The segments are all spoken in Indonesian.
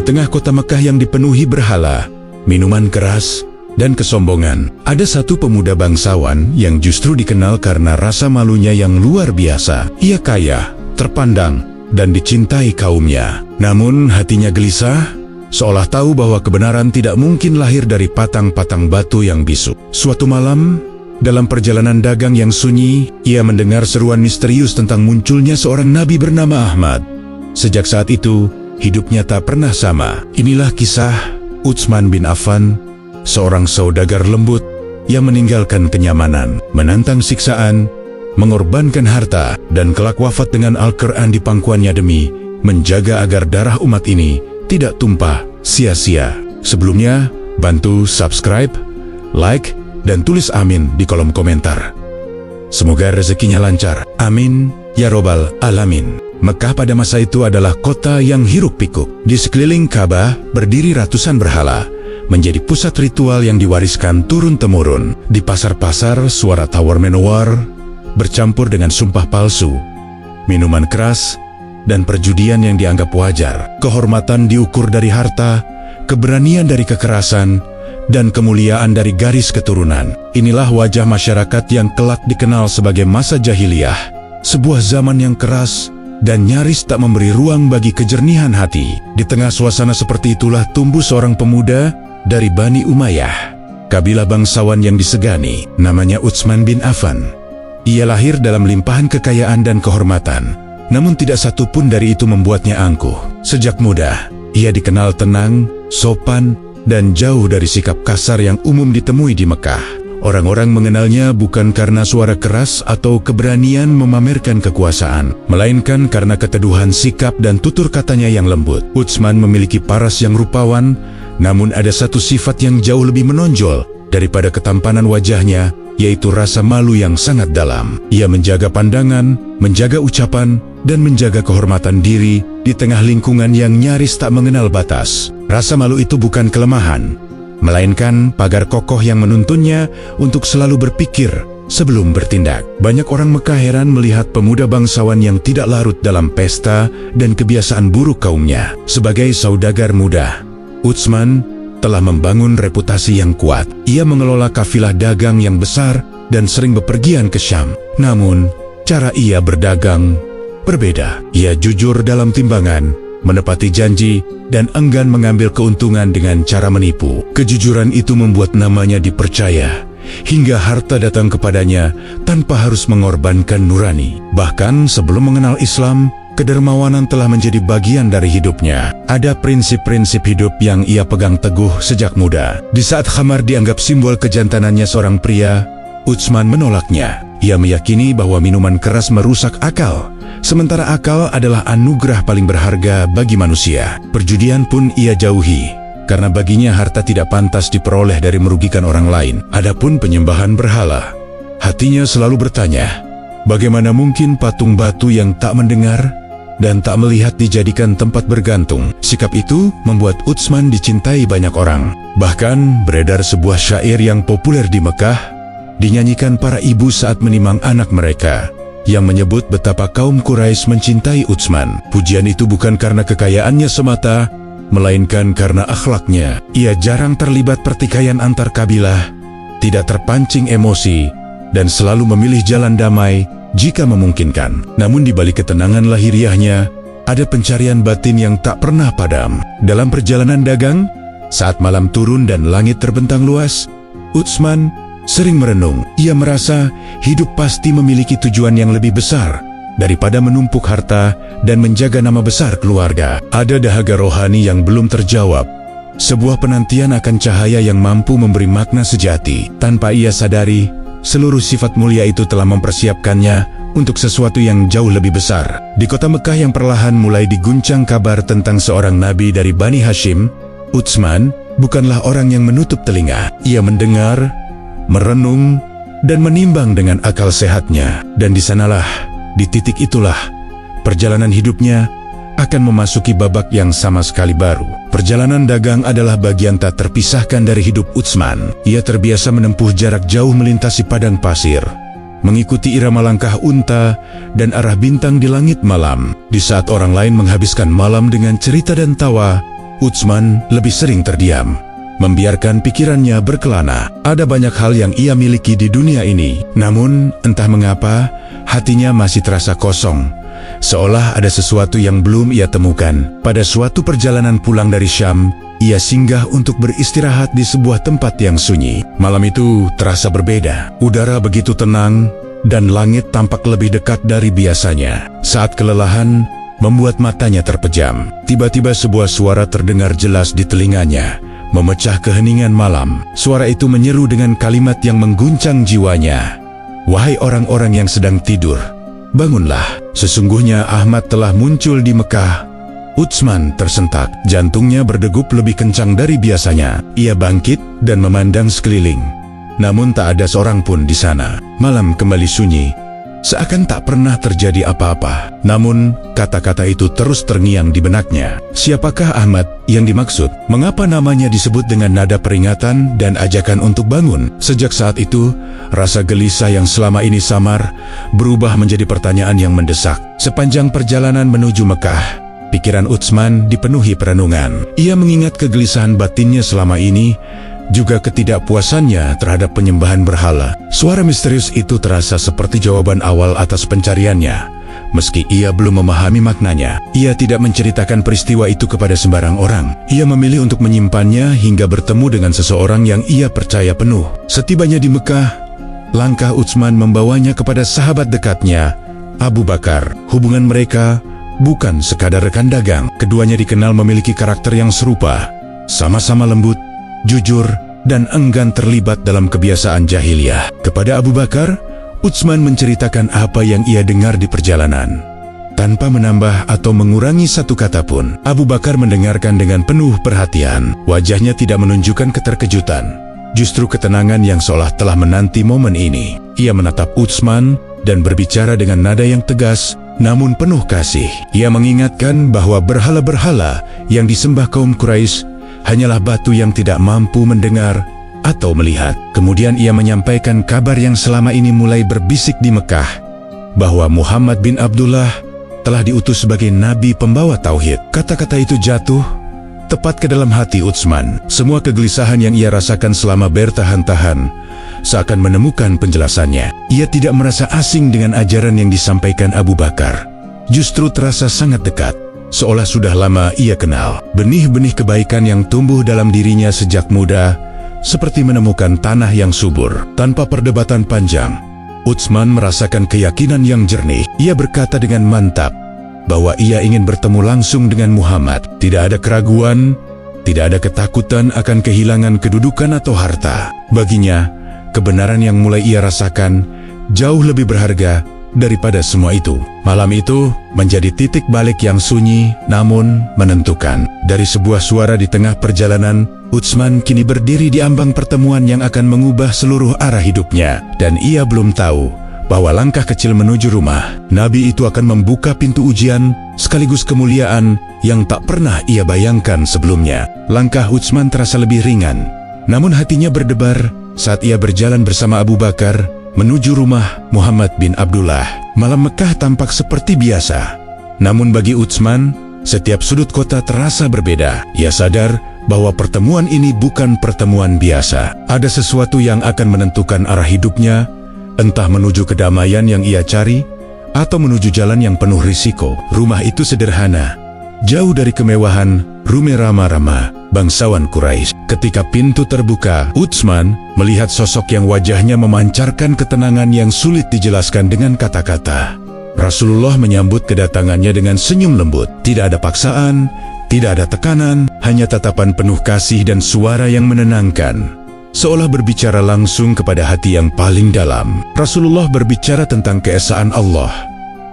tengah kota Mekah yang dipenuhi berhala, minuman keras, dan kesombongan, ada satu pemuda bangsawan yang justru dikenal karena rasa malunya yang luar biasa. Ia kaya, terpandang, dan dicintai kaumnya. Namun hatinya gelisah, seolah tahu bahwa kebenaran tidak mungkin lahir dari patang-patang batu yang bisu. Suatu malam, dalam perjalanan dagang yang sunyi, ia mendengar seruan misterius tentang munculnya seorang nabi bernama Ahmad. Sejak saat itu, hidupnya tak pernah sama. Inilah kisah Utsman bin Affan, seorang saudagar lembut yang meninggalkan kenyamanan, menantang siksaan, mengorbankan harta, dan kelak wafat dengan Al-Quran di pangkuannya demi menjaga agar darah umat ini tidak tumpah sia-sia. Sebelumnya, bantu subscribe, like, dan tulis amin di kolom komentar. Semoga rezekinya lancar. Amin, ya robbal alamin. Mekah pada masa itu adalah kota yang hiruk-pikuk. Di sekeliling Ka'bah berdiri ratusan berhala, menjadi pusat ritual yang diwariskan turun-temurun. Di pasar-pasar, suara tawar menawar bercampur dengan sumpah palsu, minuman keras, dan perjudian yang dianggap wajar. Kehormatan diukur dari harta, keberanian dari kekerasan, dan kemuliaan dari garis keturunan. Inilah wajah masyarakat yang kelak dikenal sebagai masa jahiliyah, sebuah zaman yang keras dan nyaris tak memberi ruang bagi kejernihan hati. Di tengah suasana seperti itulah tumbuh seorang pemuda dari Bani Umayyah, kabilah bangsawan yang disegani. Namanya Utsman bin Affan. Ia lahir dalam limpahan kekayaan dan kehormatan, namun tidak satu pun dari itu membuatnya angkuh. Sejak muda, ia dikenal tenang, sopan, dan jauh dari sikap kasar yang umum ditemui di Mekah. Orang-orang mengenalnya bukan karena suara keras atau keberanian memamerkan kekuasaan, melainkan karena keteduhan sikap dan tutur katanya yang lembut. Utsman memiliki paras yang rupawan, namun ada satu sifat yang jauh lebih menonjol daripada ketampanan wajahnya, yaitu rasa malu yang sangat dalam. Ia menjaga pandangan, menjaga ucapan, dan menjaga kehormatan diri di tengah lingkungan yang nyaris tak mengenal batas. Rasa malu itu bukan kelemahan, melainkan pagar kokoh yang menuntunnya untuk selalu berpikir sebelum bertindak. Banyak orang Mekah heran melihat pemuda bangsawan yang tidak larut dalam pesta dan kebiasaan buruk kaumnya. Sebagai saudagar muda, Utsman telah membangun reputasi yang kuat. Ia mengelola kafilah dagang yang besar dan sering bepergian ke Syam. Namun, cara ia berdagang berbeda. Ia jujur dalam timbangan, menepati janji, dan enggan mengambil keuntungan dengan cara menipu. Kejujuran itu membuat namanya dipercaya, hingga harta datang kepadanya tanpa harus mengorbankan nurani. Bahkan sebelum mengenal Islam, kedermawanan telah menjadi bagian dari hidupnya. Ada prinsip-prinsip hidup yang ia pegang teguh sejak muda. Di saat khamar dianggap simbol kejantanannya seorang pria, Utsman menolaknya. Ia meyakini bahwa minuman keras merusak akal, sementara akal adalah anugerah paling berharga bagi manusia. Perjudian pun ia jauhi, karena baginya harta tidak pantas diperoleh dari merugikan orang lain. Adapun penyembahan berhala, hatinya selalu bertanya, bagaimana mungkin patung batu yang tak mendengar dan tak melihat dijadikan tempat bergantung? Sikap itu membuat Utsman dicintai banyak orang. Bahkan beredar sebuah syair yang populer di Mekah, dinyanyikan para ibu saat menimang anak mereka, yang menyebut betapa kaum Quraisy mencintai Utsman. Pujian itu bukan karena kekayaannya semata, melainkan karena akhlaknya. Ia jarang terlibat pertikaian antar kabilah, tidak terpancing emosi, dan selalu memilih jalan damai jika memungkinkan. Namun di balik ketenangan lahiriahnya, ada pencarian batin yang tak pernah padam. Dalam perjalanan dagang, saat malam turun dan langit terbentang luas, Utsman sering merenung. Ia merasa hidup pasti memiliki tujuan yang lebih besar daripada menumpuk harta dan menjaga nama besar keluarga. Ada dahaga rohani yang belum terjawab, sebuah penantian akan cahaya yang mampu memberi makna sejati. Tanpa ia sadari, seluruh sifat mulia itu telah mempersiapkannya untuk sesuatu yang jauh lebih besar. Di kota Mekah yang perlahan mulai diguncang kabar tentang seorang nabi dari Bani Hashim, Utsman bukanlah orang yang menutup telinga. Ia mendengar, merenung, dan menimbang dengan akal sehatnya. Dan di sanalah, di titik itulah, perjalanan hidupnya akan memasuki babak yang sama sekali baru. Perjalanan dagang adalah bagian tak terpisahkan dari hidup Utsman. Ia terbiasa menempuh jarak jauh melintasi padang pasir, mengikuti irama langkah unta dan arah bintang di langit malam. Di saat orang lain menghabiskan malam dengan cerita dan tawa, Utsman lebih sering terdiam, membiarkan pikirannya berkelana. Ada banyak hal yang ia miliki di dunia ini, namun entah mengapa hatinya masih terasa kosong, seolah ada sesuatu yang belum ia temukan. Pada suatu perjalanan pulang dari Syam, ia singgah untuk beristirahat di sebuah tempat yang sunyi. Malam itu terasa berbeda. Udara begitu tenang dan langit tampak lebih dekat dari biasanya. Saat kelelahan membuat matanya terpejam, tiba-tiba sebuah suara terdengar jelas di telinganya, memecah keheningan malam. Suara itu menyeru dengan kalimat yang mengguncang jiwanya. "Wahai orang-orang yang sedang tidur, bangunlah. Sesungguhnya Ahmad telah muncul di Mekah." Utsman tersentak, jantungnya berdegup lebih kencang dari biasanya. Ia bangkit dan memandang sekeliling. Namun tak ada seorang pun di sana. Malam kembali sunyi, seakan tak pernah terjadi apa-apa. Namun, kata-kata itu terus terngiang di benaknya. Siapakah Ahmad yang dimaksud? Mengapa namanya disebut dengan nada peringatan dan ajakan untuk bangun? Sejak saat itu, rasa gelisah yang selama ini samar berubah menjadi pertanyaan yang mendesak. Sepanjang perjalanan menuju Mekah, pikiran Utsman dipenuhi perenungan. Ia mengingat kegelisahan batinnya selama ini, juga ketidakpuasannya terhadap penyembahan berhala. Suara misterius itu terasa seperti jawaban awal atas pencariannya. Meski ia belum memahami maknanya, ia tidak menceritakan peristiwa itu kepada sembarang orang. Ia memilih untuk menyimpannya hingga bertemu dengan seseorang yang ia percaya penuh. Setibanya di Mekah, langkah Utsman membawanya kepada sahabat dekatnya, Abu Bakar. Hubungan mereka bukan sekadar rekan dagang. Keduanya dikenal memiliki karakter yang serupa, sama-sama lembut, jujur, dan enggan terlibat dalam kebiasaan jahiliyah. Kepada Abu Bakar, Utsman menceritakan apa yang ia dengar di perjalanan. Tanpa menambah atau mengurangi satu kata pun, Abu Bakar mendengarkan dengan penuh perhatian. Wajahnya tidak menunjukkan keterkejutan, justru ketenangan yang seolah telah menanti momen ini. Ia menatap Utsman dan berbicara dengan nada yang tegas, namun penuh kasih. Ia mengingatkan bahwa berhala-berhala yang disembah kaum Quraisy hanyalah batu yang tidak mampu mendengar atau melihat. Kemudian ia menyampaikan kabar yang selama ini mulai berbisik di Mekah, bahwa Muhammad bin Abdullah telah diutus sebagai nabi pembawa tauhid. Kata-kata itu jatuh tepat ke dalam hati Utsman. Semua kegelisahan yang ia rasakan selama bertahan-tahan seakan menemukan penjelasannya. Ia tidak merasa asing dengan ajaran yang disampaikan Abu Bakar. Justru terasa sangat dekat, seolah sudah lama ia kenal. Benih-benih kebaikan yang tumbuh dalam dirinya sejak muda, seperti menemukan tanah yang subur. Tanpa perdebatan panjang, Utsman merasakan keyakinan yang jernih. Ia berkata dengan mantap bahwa ia ingin bertemu langsung dengan Muhammad. Tidak ada keraguan, tidak ada ketakutan akan kehilangan kedudukan atau harta. Baginya, kebenaran yang mulai ia rasakan jauh lebih berharga daripada semua itu. Malam itu menjadi titik balik yang sunyi namun menentukan. Dari sebuah suara di tengah perjalanan, Utsman kini berdiri di ambang pertemuan yang akan mengubah seluruh arah hidupnya. Dan ia belum tahu bahwa langkah kecil menuju rumah Nabi itu akan membuka pintu ujian sekaligus kemuliaan yang tak pernah ia bayangkan sebelumnya. Langkah Utsman terasa lebih ringan, namun hatinya berdebar saat ia berjalan bersama Abu Bakar menuju rumah Muhammad bin Abdullah. Malam Mekah tampak seperti biasa, namun bagi Utsman, setiap sudut kota terasa berbeda. Ia sadar bahwa pertemuan ini bukan pertemuan biasa. Ada sesuatu yang akan menentukan arah hidupnya, entah menuju kedamaian yang ia cari, atau menuju jalan yang penuh risiko. Rumah itu sederhana, jauh dari kemewahan, rumah ramah-ramah bangsawan Quraisy. Ketika pintu terbuka, Utsman melihat sosok yang wajahnya memancarkan ketenangan yang sulit dijelaskan dengan kata-kata. Rasulullah menyambut kedatangannya dengan senyum lembut. Tidak ada paksaan, tidak ada tekanan, hanya tatapan penuh kasih dan suara yang menenangkan, seolah berbicara langsung kepada hati yang paling dalam. Rasulullah berbicara tentang keesaan Allah,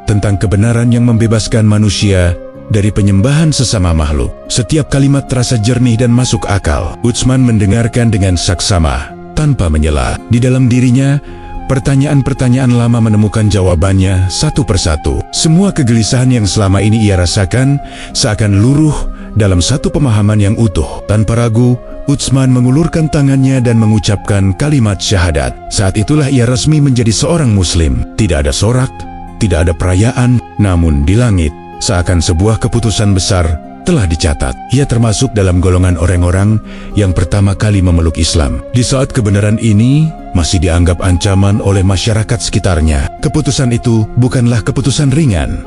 tentang kebenaran yang membebaskan manusia dari penyembahan sesama makhluk. Setiap kalimat terasa jernih dan masuk akal. Utsman mendengarkan dengan saksama, tanpa menyela. Di dalam dirinya, pertanyaan-pertanyaan lama menemukan jawabannya satu persatu. Semua kegelisahan yang selama ini ia rasakan seakan luruh dalam satu pemahaman yang utuh. Tanpa ragu, Utsman mengulurkan tangannya dan mengucapkan kalimat syahadat. Saat itulah ia resmi menjadi seorang muslim. Tidak ada sorak, tidak ada perayaan, namun di langit seakan sebuah keputusan besar telah dicatat. Ia termasuk dalam golongan orang-orang yang pertama kali memeluk Islam. Di saat kebenaran ini masih dianggap ancaman oleh masyarakat sekitarnya, keputusan itu bukanlah keputusan ringan.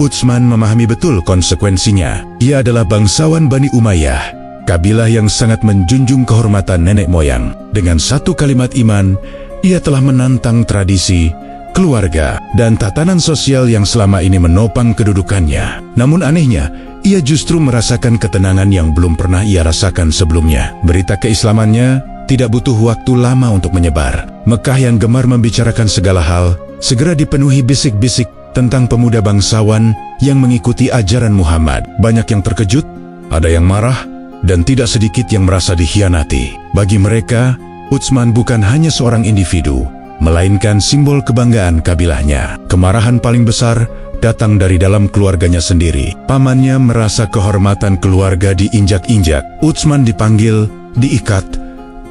Utsman memahami betul konsekuensinya. Ia adalah bangsawan Bani Umayyah, kabilah yang sangat menjunjung kehormatan nenek moyang. Dengan satu kalimat iman, ia telah menantang tradisi, keluarga, dan tatanan sosial yang selama ini menopang kedudukannya. Namun anehnya, ia justru merasakan ketenangan yang belum pernah ia rasakan sebelumnya. Berita keislamannya tidak butuh waktu lama untuk menyebar. Mekah yang gemar membicarakan segala hal, segera dipenuhi bisik-bisik tentang pemuda bangsawan yang mengikuti ajaran Muhammad. Banyak yang terkejut, ada yang marah, dan tidak sedikit yang merasa dikhianati. Bagi mereka, Utsman bukan hanya seorang individu, melainkan simbol kebanggaan kabilahnya. Kemarahan paling besar datang dari dalam keluarganya sendiri. Pamannya merasa kehormatan keluarga diinjak-injak. Utsman dipanggil, diikat,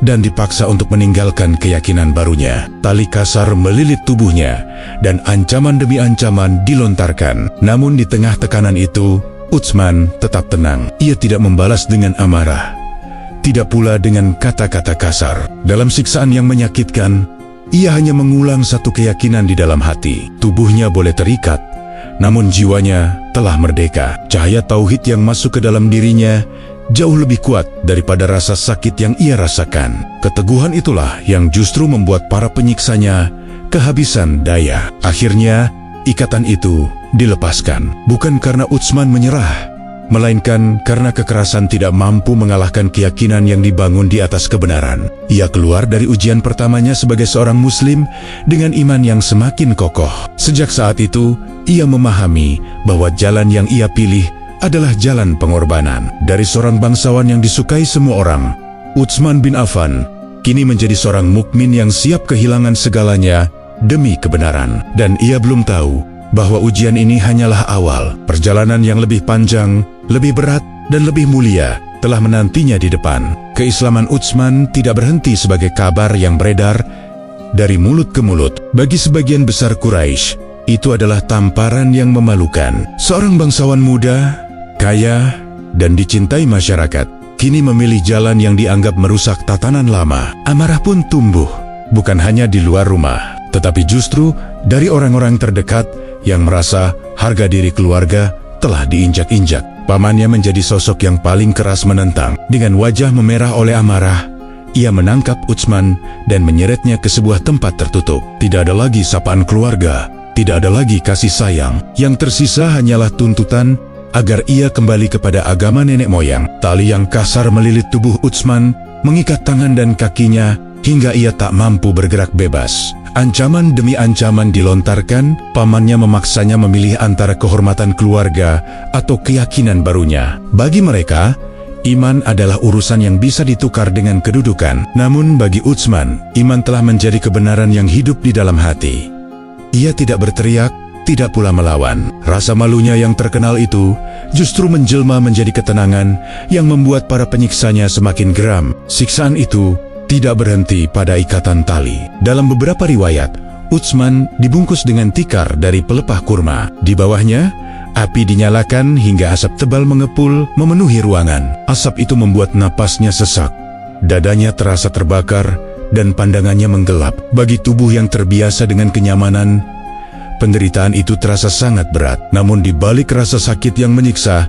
dan dipaksa untuk meninggalkan keyakinan barunya. Tali kasar melilit tubuhnya, dan ancaman demi ancaman dilontarkan. Namun di tengah tekanan itu, Utsman tetap tenang. Ia tidak membalas dengan amarah, tidak pula dengan kata-kata kasar. Dalam siksaan yang menyakitkan, ia hanya mengulang satu keyakinan di dalam hati. Tubuhnya boleh terikat, namun jiwanya telah merdeka. Cahaya tauhid yang masuk ke dalam dirinya jauh lebih kuat daripada rasa sakit yang ia rasakan. Keteguhan itulah yang justru membuat para penyiksanya kehabisan daya. Akhirnya, ikatan itu dilepaskan. Bukan karena Utsman menyerah, melainkan karena kekerasan tidak mampu mengalahkan keyakinan yang dibangun di atas kebenaran. Ia keluar dari ujian pertamanya sebagai seorang muslim dengan iman yang semakin kokoh. Sejak saat itu, ia memahami bahwa jalan yang ia pilih adalah jalan pengorbanan. Dari seorang bangsawan yang disukai semua orang, Utsman bin Affan kini menjadi seorang mukmin yang siap kehilangan segalanya demi kebenaran. Dan ia belum tahu bahwa ujian ini hanyalah awal. Perjalanan yang lebih panjang, lebih berat, dan lebih mulia telah menantinya di depan. Keislaman Utsman tidak berhenti sebagai kabar yang beredar dari mulut ke mulut. Bagi sebagian besar Quraisy, itu adalah tamparan yang memalukan. Seorang bangsawan muda, kaya, dan dicintai masyarakat, kini memilih jalan yang dianggap merusak tatanan lama. Amarah pun tumbuh, bukan hanya di luar rumah, tetapi justru dari orang-orang terdekat yang merasa harga diri keluarga telah diinjak-injak. Pamannya menjadi sosok yang paling keras menentang. Dengan wajah memerah oleh amarah, ia menangkap Utsman dan menyeretnya ke sebuah tempat tertutup. Tidak ada lagi sapaan keluarga, tidak ada lagi kasih sayang. Yang tersisa hanyalah tuntutan agar ia kembali kepada agama nenek moyang. Tali yang kasar melilit tubuh Utsman, mengikat tangan dan kakinya hingga ia tak mampu bergerak bebas. Ancaman demi ancaman dilontarkan. Pamannya memaksanya memilih antara kehormatan keluarga atau keyakinan barunya. Bagi mereka, iman adalah urusan yang bisa ditukar dengan kedudukan. Namun bagi Utsman, iman telah menjadi kebenaran yang hidup di dalam hati. Ia tidak berteriak, tidak pula melawan. Rasa malunya yang terkenal itu justru menjelma menjadi ketenangan yang membuat para penyiksanya semakin geram. Siksaan itu tidak berhenti pada ikatan tali. Dalam beberapa riwayat, Utsman dibungkus dengan tikar dari pelepah kurma. Di bawahnya, api dinyalakan hingga asap tebal mengepul memenuhi ruangan. Asap itu membuat napasnya sesak, dadanya terasa terbakar, dan pandangannya menggelap. Bagi tubuh yang terbiasa dengan kenyamanan, penderitaan itu terasa sangat berat. Namun di balik rasa sakit yang menyiksa,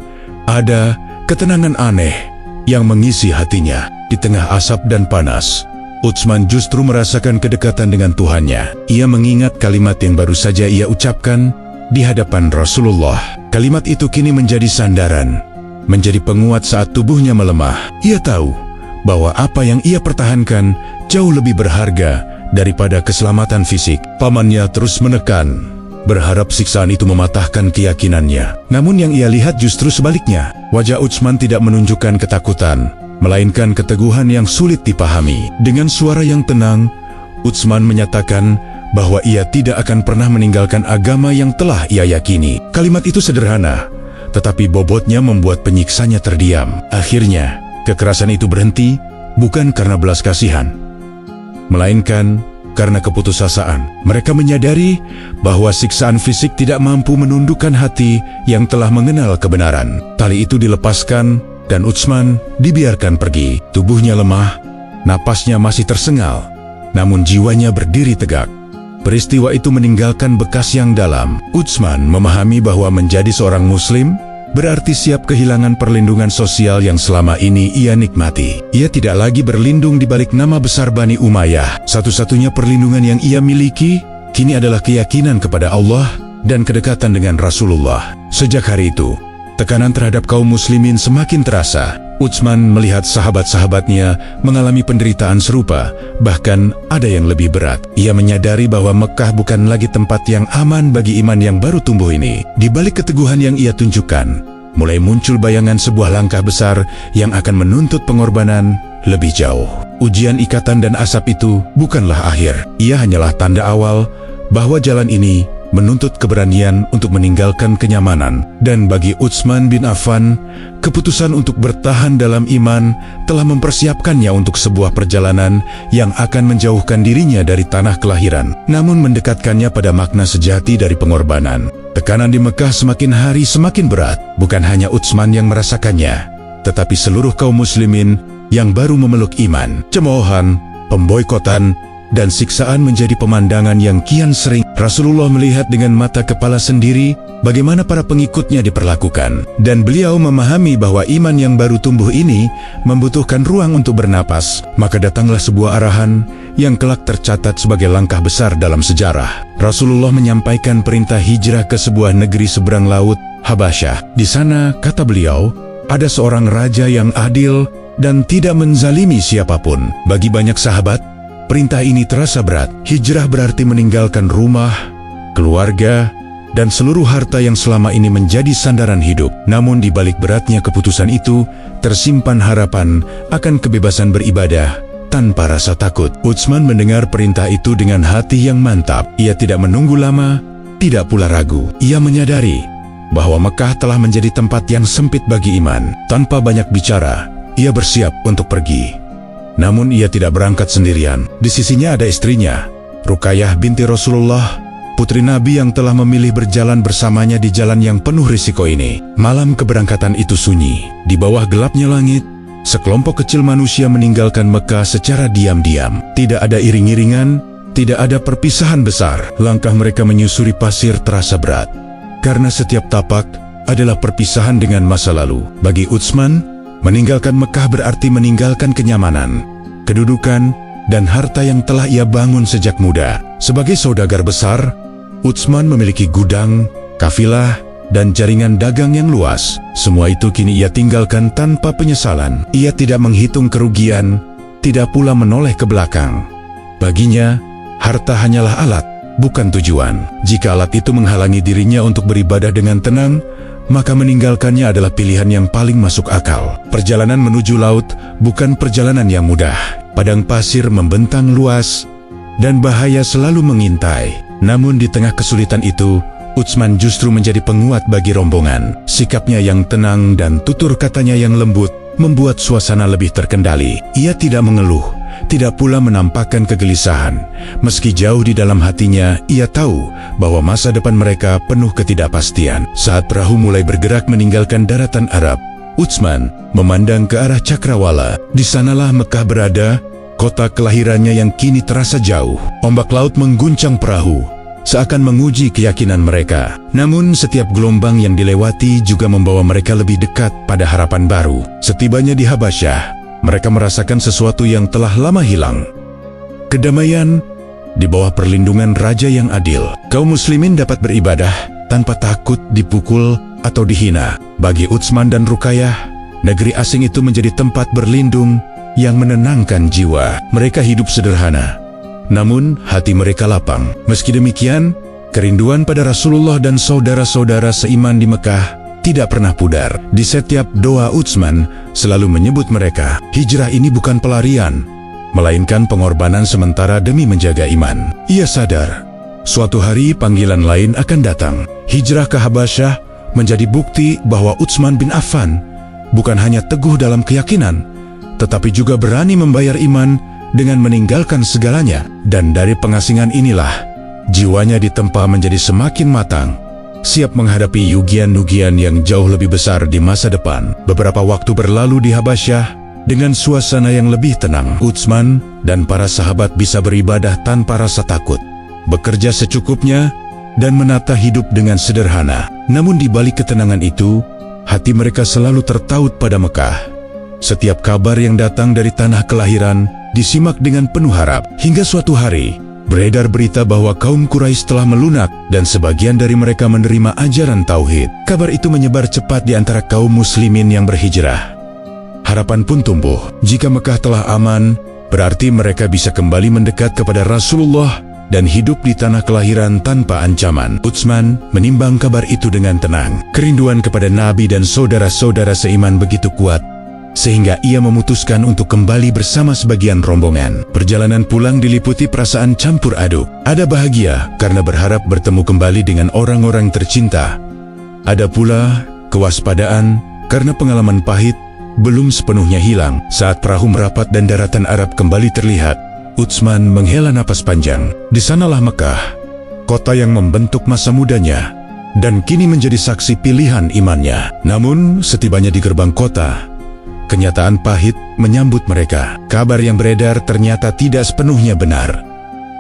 ada ketenangan aneh yang mengisi hatinya. Di tengah asap dan panas, Utsman justru merasakan kedekatan dengan Tuhannya. Ia mengingat kalimat yang baru saja ia ucapkan di hadapan Rasulullah. Kalimat itu kini menjadi sandaran, menjadi penguat saat tubuhnya melemah. Ia tahu bahwa apa yang ia pertahankan jauh lebih berharga daripada keselamatan fisik. Pamannya terus menekan, berharap siksaan itu mematahkan keyakinannya. Namun yang ia lihat justru sebaliknya. Wajah Utsman tidak menunjukkan ketakutan, melainkan keteguhan yang sulit dipahami. Dengan suara yang tenang, Utsman menyatakan bahwa ia tidak akan pernah meninggalkan agama yang telah ia yakini. Kalimat itu sederhana, tetapi bobotnya membuat penyiksanya terdiam. Akhirnya, kekerasan itu berhenti bukan karena belas kasihan, melainkan karena keputusasaan. Mereka menyadari bahwa siksaan fisik tidak mampu menundukkan hati yang telah mengenal kebenaran. Tali itu dilepaskan dan Utsman dibiarkan pergi. Tubuhnya lemah, napasnya masih tersengal, namun jiwanya berdiri tegak. Peristiwa itu meninggalkan bekas yang dalam. Utsman memahami bahwa menjadi seorang muslim berarti siap kehilangan perlindungan sosial yang selama ini ia nikmati. Ia tidak lagi berlindung di balik nama besar Bani Umayyah. Satu-satunya perlindungan yang ia miliki kini adalah keyakinan kepada Allah dan kedekatan dengan Rasulullah. Sejak hari itu, tekanan terhadap kaum muslimin semakin terasa. Utsman melihat sahabat-sahabatnya mengalami penderitaan serupa, bahkan ada yang lebih berat. Ia menyadari bahwa Mekah bukan lagi tempat yang aman bagi iman yang baru tumbuh ini. Di balik keteguhan yang ia tunjukkan, mulai muncul bayangan sebuah langkah besar yang akan menuntut pengorbanan lebih jauh. Ujian ikatan dan asap itu bukanlah akhir. Ia hanyalah tanda awal bahwa jalan ini menuntut keberanian untuk meninggalkan kenyamanan. Dan bagi Utsman bin Affan, keputusan untuk bertahan dalam iman telah mempersiapkannya untuk sebuah perjalanan yang akan menjauhkan dirinya dari tanah kelahiran, namun mendekatkannya pada makna sejati dari pengorbanan. Tekanan di Mekah semakin hari semakin berat. Bukan hanya Utsman yang merasakannya, tetapi seluruh kaum muslimin yang baru memeluk iman. Cemoohan, pemboikotan, dan siksaan menjadi pemandangan yang kian sering. Rasulullah melihat dengan mata kepala sendiri bagaimana para pengikutnya diperlakukan. Dan beliau memahami bahwa iman yang baru tumbuh ini membutuhkan ruang untuk bernapas. Maka datanglah sebuah arahan yang kelak tercatat sebagai langkah besar dalam sejarah. Rasulullah menyampaikan perintah hijrah ke sebuah negeri seberang laut, Habasyah. Di sana, kata beliau, ada seorang raja yang adil dan tidak menzalimi siapapun. Bagi banyak sahabat, perintah ini terasa berat. Hijrah berarti meninggalkan rumah, keluarga, dan seluruh harta yang selama ini menjadi sandaran hidup. Namun di balik beratnya keputusan itu, tersimpan harapan akan kebebasan beribadah tanpa rasa takut. Utsman mendengar perintah itu dengan hati yang mantap. Ia tidak menunggu lama, tidak pula ragu. Ia menyadari bahwa Mekah telah menjadi tempat yang sempit bagi iman. Tanpa banyak bicara, ia bersiap untuk pergi. Namun ia tidak berangkat sendirian. Di sisinya ada istrinya, Ruqayyah binti Rasulullah, putri Nabi yang telah memilih berjalan bersamanya di jalan yang penuh risiko ini. Malam keberangkatan itu sunyi. Di bawah gelapnya langit, sekelompok kecil manusia meninggalkan Mekah secara diam-diam. Tidak ada iring-iringan, tidak ada perpisahan besar. Langkah mereka menyusuri pasir terasa berat, karena setiap tapak adalah perpisahan dengan masa lalu. Bagi Utsman, meninggalkan Mekah berarti meninggalkan kenyamanan, kedudukan, dan harta yang telah ia bangun sejak muda. Sebagai saudagar besar, Utsman memiliki gudang, kafilah, dan jaringan dagang yang luas. Semua itu kini ia tinggalkan tanpa penyesalan. Ia tidak menghitung kerugian, tidak pula menoleh ke belakang. Baginya, harta hanyalah alat, bukan tujuan. Jika alat itu menghalangi dirinya untuk beribadah dengan tenang, maka meninggalkannya adalah pilihan yang paling masuk akal. Perjalanan menuju laut bukan perjalanan yang mudah. Padang pasir membentang luas, dan bahaya selalu mengintai. Namun di tengah kesulitan itu, Utsman justru menjadi penguat bagi rombongan. Sikapnya yang tenang dan tutur katanya yang lembut membuat suasana lebih terkendali. Ia tidak mengeluh, tidak pula menampakkan kegelisahan. Meski jauh di dalam hatinya, ia tahu bahwa masa depan mereka penuh ketidakpastian. Saat perahu mulai bergerak meninggalkan daratan Arab, Utsman memandang ke arah Cakrawala. Di sanalah Mekah berada, kota kelahirannya yang kini terasa jauh. Ombak laut mengguncang perahu, seakan menguji keyakinan mereka. Namun setiap gelombang yang dilewati juga membawa mereka lebih dekat pada harapan baru. Setibanya di Habasyah, mereka merasakan sesuatu yang telah lama hilang. Kedamaian di bawah perlindungan raja yang adil. Kaum muslimin dapat beribadah tanpa takut dipukul atau dihina. Bagi Utsman dan Ruqayyah, negeri asing itu menjadi tempat berlindung yang menenangkan jiwa. Mereka hidup sederhana, namun hati mereka lapang. Meski demikian, kerinduan pada Rasulullah dan saudara-saudara seiman di Mekah tidak pernah pudar. Di setiap doa Utsman selalu menyebut mereka. Hijrah ini bukan pelarian, melainkan pengorbanan sementara demi menjaga iman. Ia sadar, suatu hari panggilan lain akan datang. Hijrah ke Habasyah menjadi bukti bahwa Utsman bin Affan bukan hanya teguh dalam keyakinan, tetapi juga berani membayar iman dengan meninggalkan segalanya. Dan dari pengasingan inilah, jiwanya ditempa menjadi semakin matang, siap menghadapi yugian-yugian yang jauh lebih besar di masa depan. Beberapa waktu berlalu di Habasyah dengan suasana yang lebih tenang. Utsman dan para sahabat bisa beribadah tanpa rasa takut, bekerja secukupnya, dan menata hidup dengan sederhana. Namun di balik ketenangan itu, hati mereka selalu tertaut pada Mekah. Setiap kabar yang datang dari tanah kelahiran disimak dengan penuh harap. Hingga suatu hari, beredar berita bahwa kaum Quraisy telah melunak dan sebagian dari mereka menerima ajaran tauhid. Kabar itu menyebar cepat di antara kaum muslimin yang berhijrah. Harapan pun tumbuh. Jika Mekah telah aman, berarti mereka bisa kembali mendekat kepada Rasulullah dan hidup di tanah kelahiran tanpa ancaman. Utsman menimbang kabar itu dengan tenang. Kerinduan kepada Nabi dan saudara-saudara seiman begitu kuat, sehingga ia memutuskan untuk kembali bersama sebagian rombongan. Perjalanan pulang diliputi perasaan campur aduk. Ada bahagia karena berharap bertemu kembali dengan orang-orang tercinta. Ada pula kewaspadaan karena pengalaman pahit belum sepenuhnya hilang. Saat perahu merapat dan daratan Arab kembali terlihat, Utsman menghela napas panjang. Di sanalah Mekah, kota yang membentuk masa mudanya dan kini menjadi saksi pilihan imannya. Namun setibanya di gerbang kota, kenyataan pahit menyambut mereka. Kabar yang beredar ternyata tidak sepenuhnya benar.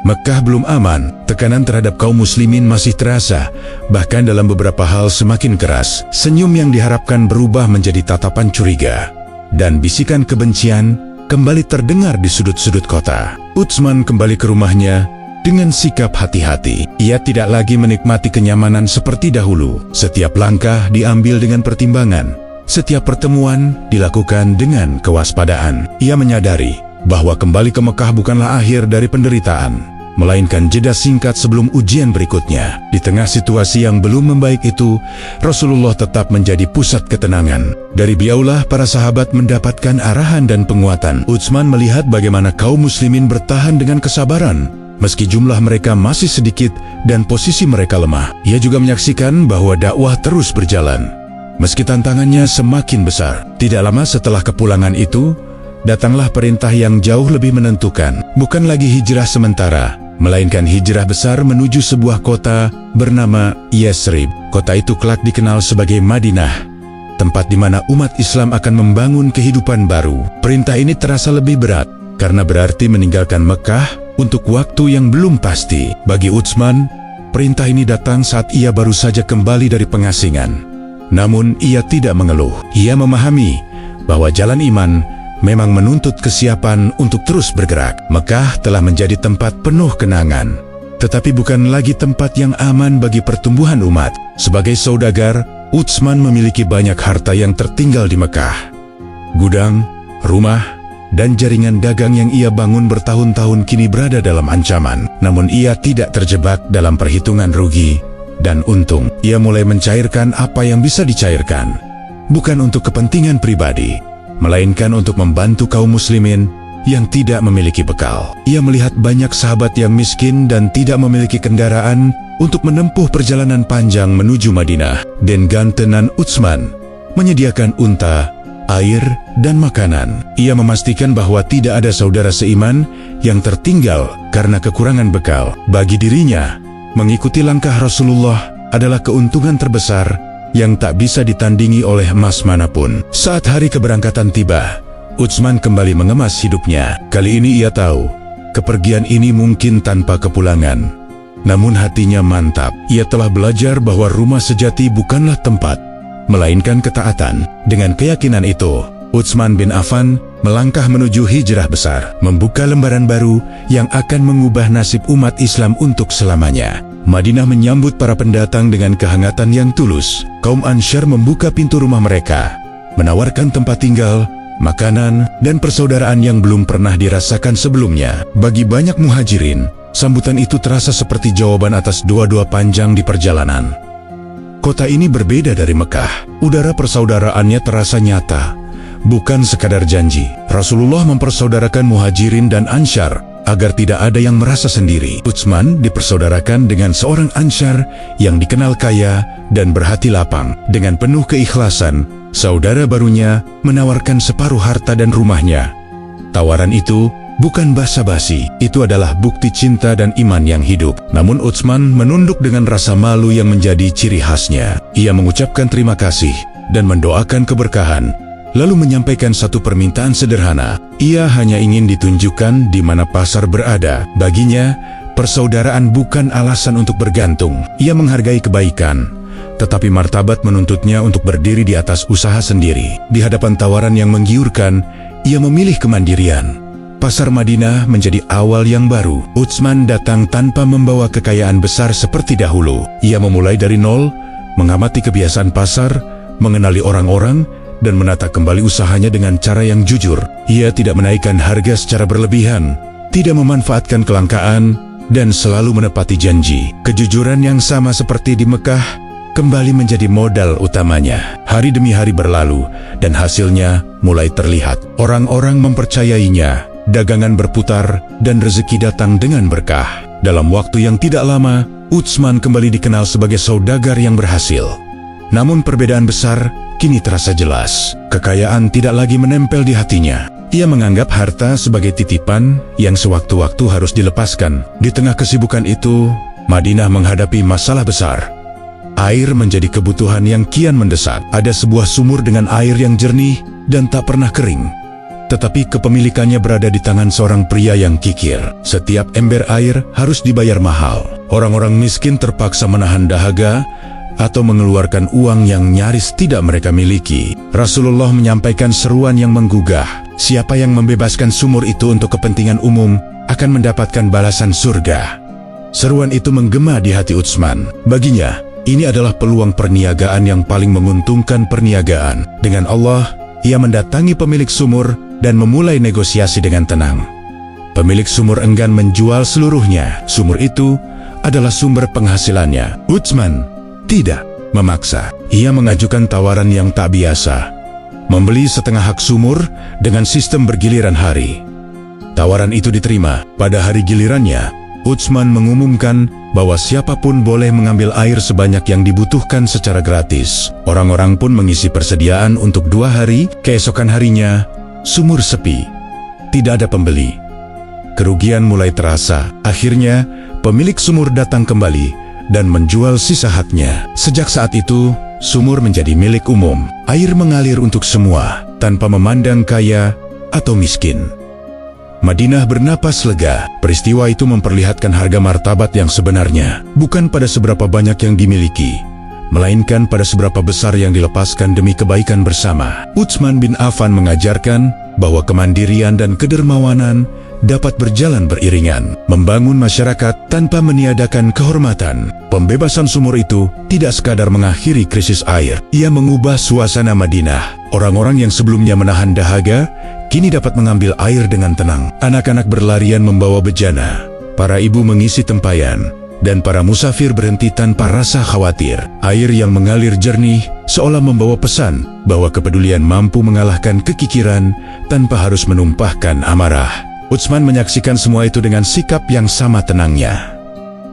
Mekah belum aman, tekanan terhadap kaum muslimin masih terasa, bahkan dalam beberapa hal semakin keras. Senyum yang diharapkan berubah menjadi tatapan curiga, dan bisikan kebencian kembali terdengar di sudut-sudut kota. Utsman kembali ke rumahnya dengan sikap hati-hati. Ia tidak lagi menikmati kenyamanan seperti dahulu. Setiap langkah diambil dengan pertimbangan. Setiap pertemuan dilakukan dengan kewaspadaan. Ia menyadari bahwa kembali ke Mekah bukanlah akhir dari penderitaan, melainkan jeda singkat sebelum ujian berikutnya. Di tengah situasi yang belum membaik itu, Rasulullah tetap menjadi pusat ketenangan. Dari beliaulah para sahabat mendapatkan arahan dan penguatan. Utsman melihat bagaimana kaum muslimin bertahan dengan kesabaran, meski jumlah mereka masih sedikit dan posisi mereka lemah. Ia juga menyaksikan bahwa dakwah terus berjalan meski tantangannya semakin besar. Tidak lama setelah kepulangan itu, datanglah perintah yang jauh lebih menentukan. Bukan lagi hijrah sementara, melainkan hijrah besar menuju sebuah kota bernama Yasrib. Kota itu kelak dikenal sebagai Madinah, tempat di mana umat Islam akan membangun kehidupan baru. Perintah ini terasa lebih berat, karena berarti meninggalkan Mekah untuk waktu yang belum pasti. Bagi Utsman, perintah ini datang saat ia baru saja kembali dari pengasingan. Namun ia tidak mengeluh. Ia memahami bahwa jalan iman memang menuntut kesiapan untuk terus bergerak. Mekah telah menjadi tempat penuh kenangan, tetapi bukan lagi tempat yang aman bagi pertumbuhan umat. Sebagai saudagar, Utsman memiliki banyak harta yang tertinggal di Mekah. Gudang, rumah, dan jaringan dagang yang ia bangun bertahun-tahun kini berada dalam ancaman. Namun ia tidak terjebak dalam perhitungan rugi dan untung. Ia mulai mencairkan apa yang bisa dicairkan, bukan untuk kepentingan pribadi, melainkan untuk membantu kaum muslimin yang tidak memiliki bekal. Ia melihat banyak sahabat yang miskin dan tidak memiliki kendaraan untuk menempuh perjalanan panjang menuju Madinah. Dan gantenan Utsman menyediakan unta, air, dan makanan. Ia memastikan bahwa tidak ada saudara seiman yang tertinggal karena kekurangan bekal. Bagi dirinya, mengikuti langkah Rasulullah adalah keuntungan terbesar yang tak bisa ditandingi oleh emas manapun. Saat hari keberangkatan tiba, Utsman kembali mengemas hidupnya. Kali ini ia tahu, kepergian ini mungkin tanpa kepulangan. Namun hatinya mantap. Ia telah belajar bahwa rumah sejati bukanlah tempat, melainkan ketaatan. Dengan keyakinan itu, Utsman bin Affan melangkah menuju hijrah besar, membuka lembaran baru yang akan mengubah nasib umat Islam untuk selamanya. Madinah menyambut para pendatang dengan kehangatan yang tulus. Kaum Ansyar membuka pintu rumah mereka, menawarkan tempat tinggal, makanan, dan persaudaraan yang belum pernah dirasakan sebelumnya. Bagi banyak muhajirin, sambutan itu terasa seperti jawaban atas doa-doa panjang di perjalanan. Kota ini berbeda dari Mekah. Udara persaudaraannya terasa nyata, bukan sekadar janji. Rasulullah mempersaudarakan muhajirin dan Ansyar agar tidak ada yang merasa sendiri. Utsman dipersaudarakan dengan seorang Ansyar yang dikenal kaya dan berhati lapang. Dengan penuh keikhlasan, saudara barunya menawarkan separuh harta dan rumahnya. Tawaran itu bukan basa-basi. Itu adalah bukti cinta dan iman yang hidup. Namun Utsman menunduk dengan rasa malu yang menjadi ciri khasnya. Ia mengucapkan terima kasih dan mendoakan keberkahan, lalu menyampaikan satu permintaan sederhana. Ia hanya ingin ditunjukkan di mana pasar berada. Baginya, persaudaraan bukan alasan untuk bergantung. Ia menghargai kebaikan, tetapi martabat menuntutnya untuk berdiri di atas usaha sendiri. Di hadapan tawaran yang menggiurkan, ia memilih kemandirian. Pasar Madinah menjadi awal yang baru. Utsman datang tanpa membawa kekayaan besar seperti dahulu. Ia memulai dari nol, mengamati kebiasaan pasar, mengenali orang-orang, dan menata kembali usahanya dengan cara yang jujur. Ia tidak menaikkan harga secara berlebihan, tidak memanfaatkan kelangkaan, dan selalu menepati janji. Kejujuran yang sama seperti di Mekah kembali menjadi modal utamanya. Hari demi hari berlalu, dan hasilnya mulai terlihat. Orang-orang mempercayainya, dagangan berputar, dan rezeki datang dengan berkah. Dalam waktu yang tidak lama, Utsman kembali dikenal sebagai saudagar yang berhasil. Namun perbedaan besar kini terasa jelas. Kekayaan tidak lagi menempel di hatinya. Ia menganggap harta sebagai titipan yang sewaktu-waktu harus dilepaskan. Di tengah kesibukan itu, Madinah menghadapi masalah besar. Air menjadi kebutuhan yang kian mendesak. Ada sebuah sumur dengan air yang jernih dan tak pernah kering, tetapi kepemilikannya berada di tangan seorang pria yang kikir. Setiap ember air harus dibayar mahal. Orang-orang miskin terpaksa menahan dahaga atau mengeluarkan uang yang nyaris tidak mereka miliki. Rasulullah menyampaikan seruan yang menggugah. Siapa yang membebaskan sumur itu untuk kepentingan umum akan mendapatkan balasan surga. Seruan itu menggema di hati Utsman. Baginya, ini adalah peluang perniagaan yang paling menguntungkan perniagaan. Dengan Allah, ia mendatangi pemilik sumur dan memulai negosiasi dengan tenang. Pemilik sumur enggan menjual seluruhnya. Sumur itu adalah sumber penghasilannya. Utsman tidak memaksa. Ia mengajukan tawaran yang tak biasa. Membeli setengah hak sumur dengan sistem bergiliran hari. Tawaran itu diterima. Pada hari gilirannya, Utsman mengumumkan bahwa siapapun boleh mengambil air sebanyak yang dibutuhkan secara gratis. Orang-orang pun mengisi persediaan untuk 2 hari. Keesokan harinya, sumur sepi. Tidak ada pembeli. Kerugian mulai terasa. Akhirnya, pemilik sumur datang kembali dan menjual sisa haknya. Sejak saat itu, sumur menjadi milik umum. Air mengalir untuk semua, tanpa memandang kaya atau miskin. Madinah bernapas lega. Peristiwa itu memperlihatkan harga martabat yang sebenarnya. Bukan pada seberapa banyak yang dimiliki, melainkan pada seberapa besar yang dilepaskan demi kebaikan bersama. Utsman bin Affan mengajarkan bahwa kemandirian dan kedermawanan dapat berjalan beriringan, membangun masyarakat tanpa meniadakan kehormatan. Pembebasan sumur itu tidak sekadar mengakhiri krisis air. Ia mengubah suasana Madinah. Orang-orang yang sebelumnya menahan dahaga, kini dapat mengambil air dengan tenang. Anak-anak berlarian membawa bejana, para ibu mengisi tempayan, dan para musafir berhenti tanpa rasa khawatir. Air yang mengalir jernih seolah membawa pesan bahwa kepedulian mampu mengalahkan kekikiran tanpa harus menumpahkan amarah. Utsman menyaksikan semua itu dengan sikap yang sama tenangnya.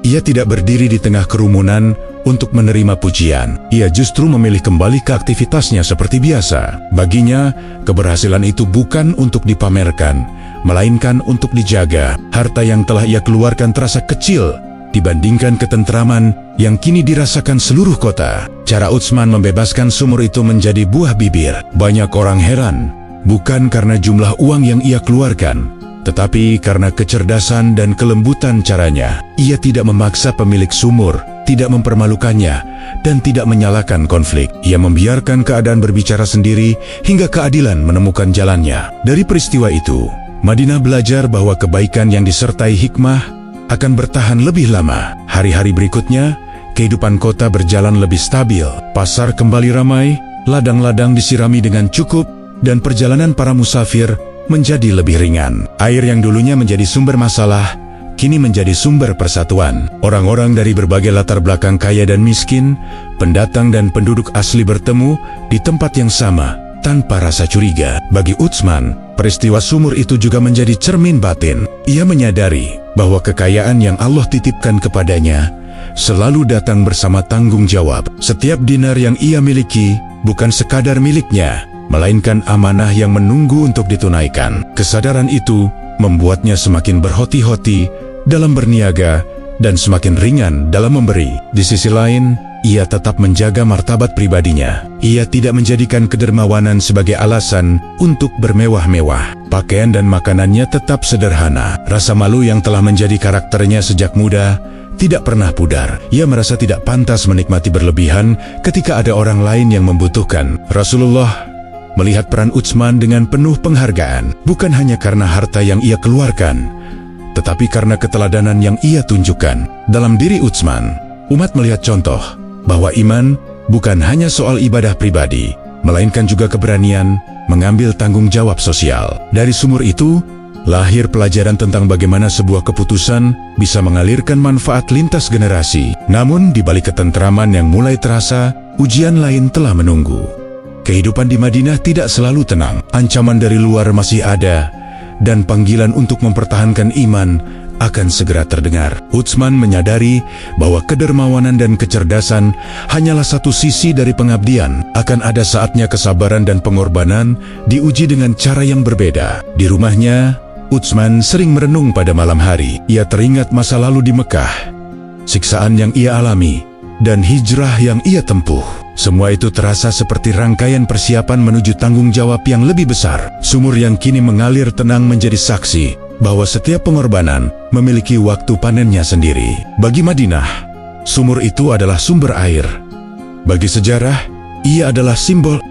Ia tidak berdiri di tengah kerumunan untuk menerima pujian. Ia justru memilih kembali ke aktivitasnya seperti biasa. Baginya, keberhasilan itu bukan untuk dipamerkan, melainkan untuk dijaga. Harta yang telah ia keluarkan terasa kecil dibandingkan ketentraman yang kini dirasakan seluruh kota. Cara Utsman membebaskan sumur itu menjadi buah bibir. Banyak orang heran, bukan karena jumlah uang yang ia keluarkan, tetapi karena kecerdasan dan kelembutan caranya. Ia tidak memaksa pemilik sumur, tidak mempermalukannya, dan tidak menyalahkan konflik. Ia membiarkan keadaan berbicara sendiri hingga keadilan menemukan jalannya. Dari peristiwa itu, Madinah belajar bahwa kebaikan yang disertai hikmah akan bertahan lebih lama. Hari-hari berikutnya, kehidupan kota berjalan lebih stabil. Pasar kembali ramai, ladang-ladang disirami dengan cukup, dan perjalanan para musafir menjadi lebih ringan. Air yang dulunya menjadi sumber masalah, kini menjadi sumber persatuan. Orang-orang dari berbagai latar belakang kaya dan miskin, pendatang dan penduduk asli bertemu di tempat yang sama tanpa rasa curiga. Bagi Utsman, peristiwa sumur itu juga menjadi cermin batin. Ia menyadari bahwa kekayaan yang Allah titipkan kepadanya selalu datang bersama tanggung jawab. Setiap dinar yang ia miliki bukan sekadar miliknya, melainkan amanah yang menunggu untuk ditunaikan. Kesadaran itu membuatnya semakin berhati-hati dalam berniaga dan semakin ringan dalam memberi. Di sisi lain, ia tetap menjaga martabat pribadinya. Ia tidak menjadikan kedermawanan sebagai alasan untuk bermewah-mewah. Pakaian dan makanannya tetap sederhana. Rasa malu yang telah menjadi karakternya sejak muda tidak pernah pudar. Ia merasa tidak pantas menikmati berlebihan ketika ada orang lain yang membutuhkan. Rasulullah melihat peran Utsman dengan penuh penghargaan, bukan hanya karena harta yang ia keluarkan, tetapi karena keteladanan yang ia tunjukkan. Dalam diri Utsman, umat melihat contoh bahwa iman bukan hanya soal ibadah pribadi, melainkan juga keberanian mengambil tanggung jawab sosial. Dari sumur itu, lahir pelajaran tentang bagaimana sebuah keputusan bisa mengalirkan manfaat lintas generasi. Namun, di balik ketentraman yang mulai terasa, ujian lain telah menunggu. Kehidupan di Madinah tidak selalu tenang. Ancaman dari luar masih ada, dan panggilan untuk mempertahankan iman akan segera terdengar. Utsman menyadari bahwa kedermawanan dan kecerdasan hanyalah satu sisi dari pengabdian. Akan ada saatnya kesabaran dan pengorbanan diuji dengan cara yang berbeda. Di rumahnya, Utsman sering merenung pada malam hari. Ia teringat masa lalu di Mekah, siksaan yang ia alami, dan hijrah yang ia tempuh. Semua itu terasa seperti rangkaian persiapan menuju tanggung jawab yang lebih besar. Sumur yang kini mengalir tenang menjadi saksi bahwa setiap pengorbanan memiliki waktu panennya sendiri. Bagi Madinah, sumur itu adalah sumber air. Bagi sejarah, ia adalah simbol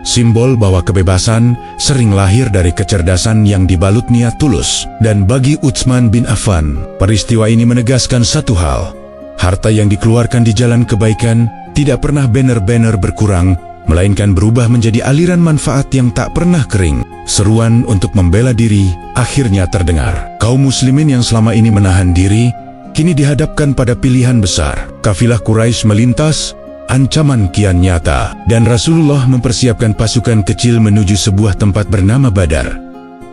bahwa kebebasan sering lahir dari kecerdasan yang dibalut niat tulus. Dan bagi Utsman bin Affan, peristiwa ini menegaskan satu hal: harta yang dikeluarkan di jalan kebaikan tidak pernah benar-benar berkurang, melainkan berubah menjadi aliran manfaat yang tak pernah kering. Seruan untuk membela diri akhirnya terdengar. Kaum muslimin yang selama ini menahan diri, kini dihadapkan pada pilihan besar. Kafilah Quraisy melintas, ancaman kian nyata, dan Rasulullah mempersiapkan pasukan kecil menuju sebuah tempat bernama Badar.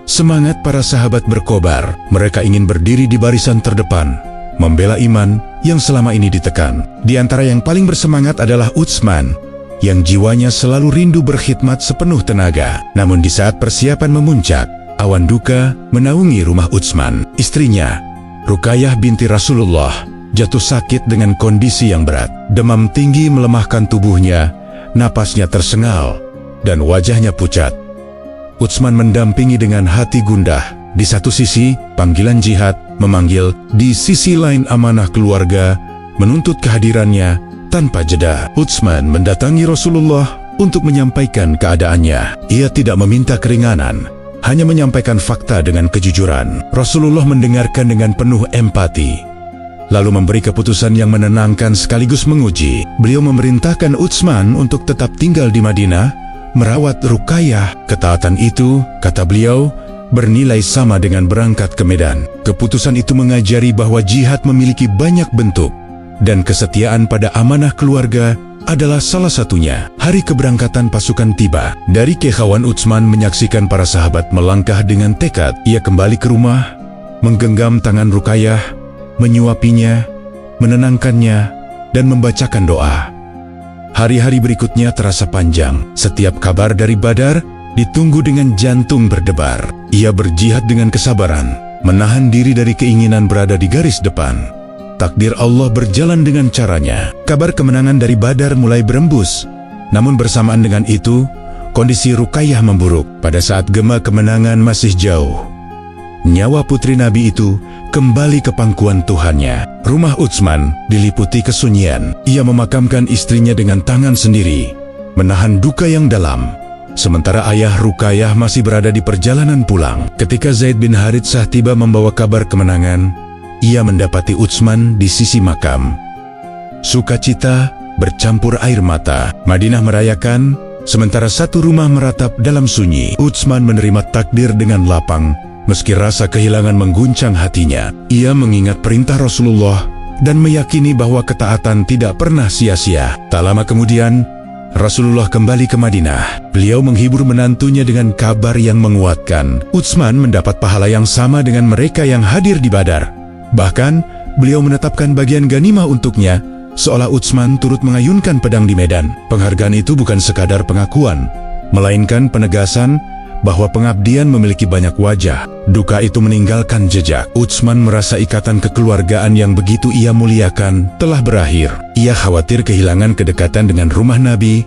Semangat para sahabat berkobar. Mereka ingin berdiri di barisan terdepan, membela iman yang selama ini ditekan. Di antara yang paling bersemangat adalah Utsman, yang jiwanya selalu rindu berkhidmat sepenuh tenaga. Namun di saat persiapan memuncak, awan duka menaungi rumah Utsman. Istrinya, Ruqayyah binti Rasulullah, jatuh sakit dengan kondisi yang berat. Demam tinggi melemahkan tubuhnya, napasnya tersengal, dan wajahnya pucat. Utsman mendampingi dengan hati gundah. Di satu sisi, panggilan jihad memanggil, di sisi lain amanah keluarga menuntut kehadirannya tanpa jeda. Utsman mendatangi Rasulullah untuk menyampaikan keadaannya. Ia tidak meminta keringanan, hanya menyampaikan fakta dengan kejujuran. Rasulullah mendengarkan dengan penuh empati, lalu memberi keputusan yang menenangkan sekaligus menguji. Beliau memerintahkan Utsman untuk tetap tinggal di Madinah, merawat Ruqayyah. Ketaatan itu, kata beliau, bernilai sama dengan berangkat ke medan. Keputusan itu mengajari bahwa jihad memiliki banyak bentuk, dan kesetiaan pada amanah keluarga adalah salah satunya. Hari keberangkatan pasukan tiba. Dari kehauan Utsman menyaksikan para sahabat melangkah dengan tekad. Ia kembali ke rumah, menggenggam tangan Ruqayyah, menyuapinya, menenangkannya, dan membacakan doa. Hari-hari berikutnya terasa panjang. Setiap kabar dari Badar ditunggu dengan jantung berdebar. Ia berjihad dengan kesabaran, menahan diri dari keinginan berada di garis depan. Takdir Allah berjalan dengan caranya. Kabar kemenangan dari Badar mulai berembus. Namun bersamaan dengan itu, kondisi Ruqayyah memburuk. Pada saat gema kemenangan masih jauh, nyawa putri Nabi itu kembali ke pangkuan Tuhannya. Rumah Utsman diliputi kesunyian. Ia memakamkan istrinya dengan tangan sendiri, menahan duka yang dalam. Sementara ayah Ruqayyah masih berada di perjalanan pulang. Ketika Zaid bin Haritsah tiba membawa kabar kemenangan, ia mendapati Utsman di sisi makam. Sukacita bercampur air mata. Madinah merayakan, sementara satu rumah meratap dalam sunyi. Utsman menerima takdir dengan lapang, meski rasa kehilangan mengguncang hatinya. Ia mengingat perintah Rasulullah dan meyakini bahwa ketaatan tidak pernah sia-sia. Tak lama kemudian, Rasulullah kembali ke Madinah. Beliau menghibur menantunya dengan kabar yang menguatkan. Utsman mendapat pahala yang sama dengan mereka yang hadir di Badar. Bahkan, beliau menetapkan bagian ganimah untuknya, seolah Utsman turut mengayunkan pedang di medan. Penghargaan itu bukan sekadar pengakuan, melainkan penegasan bahwa pengabdian memiliki banyak wajah. Duka itu meninggalkan jejak. Utsman merasa ikatan kekeluargaan yang begitu ia muliakan telah berakhir. Ia khawatir kehilangan kedekatan dengan rumah Nabi,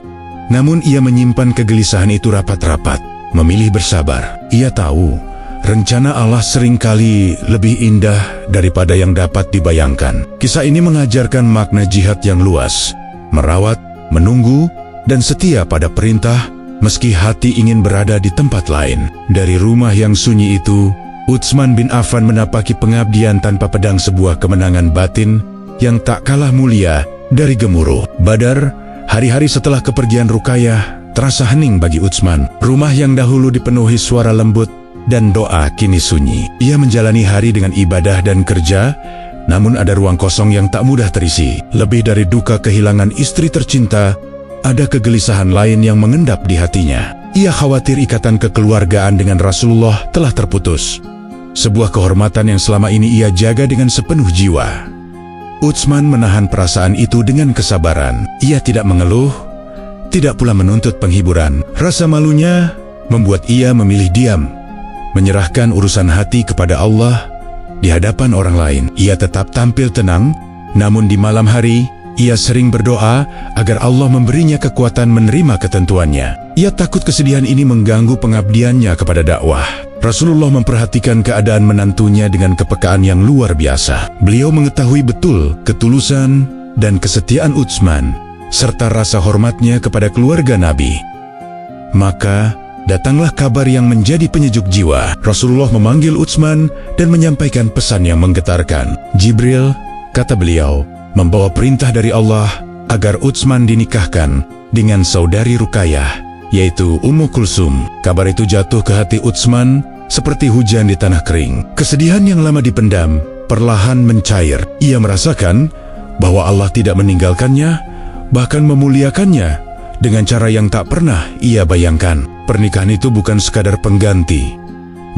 namun ia menyimpan kegelisahan itu rapat-rapat, memilih bersabar. Ia tahu rencana Allah seringkali lebih indah daripada yang dapat dibayangkan. Kisah ini mengajarkan makna jihad yang luas, merawat, menunggu, dan setia pada perintah, meski hati ingin berada di tempat lain. Dari rumah yang sunyi itu, Utsman bin Affan menapaki pengabdian tanpa pedang, sebuah kemenangan batin yang tak kalah mulia dari gemuruh Badar. Hari-hari setelah kepergian Ruqayyah terasa hening bagi Utsman. Rumah yang dahulu dipenuhi suara lembut dan doa kini sunyi. Ia menjalani hari dengan ibadah dan kerja, namun ada ruang kosong yang tak mudah terisi. Lebih dari duka kehilangan istri tercinta, ada kegelisahan lain yang mengendap di hatinya. Ia khawatir ikatan kekeluargaan dengan Rasulullah telah terputus, sebuah kehormatan yang selama ini ia jaga dengan sepenuh jiwa. Utsman menahan perasaan itu dengan kesabaran. Ia tidak mengeluh, tidak pula menuntut penghiburan. Rasa malunya membuat ia memilih diam, menyerahkan urusan hati kepada Allah di hadapan orang lain. Ia tetap tampil tenang, namun di malam hari ia sering berdoa agar Allah memberinya kekuatan menerima ketentuannya. Ia takut kesedihan ini mengganggu pengabdiannya kepada dakwah. Rasulullah memperhatikan keadaan menantunya dengan kepekaan yang luar biasa. Beliau mengetahui betul ketulusan dan kesetiaan Utsman, serta rasa hormatnya kepada keluarga Nabi. Maka datanglah kabar yang menjadi penyejuk jiwa. Rasulullah memanggil Utsman dan menyampaikan pesan yang menggetarkan. Jibril, kata beliau, membawa perintah dari Allah agar Utsman dinikahkan dengan saudari Ruqayyah, yaitu Ummu Kulsum. Kabar itu jatuh ke hati Utsman seperti hujan di tanah kering. Kesedihan yang lama dipendam perlahan mencair. Ia merasakan bahwa Allah tidak meninggalkannya, bahkan memuliakannya dengan cara yang tak pernah ia bayangkan. Pernikahan itu bukan sekadar pengganti,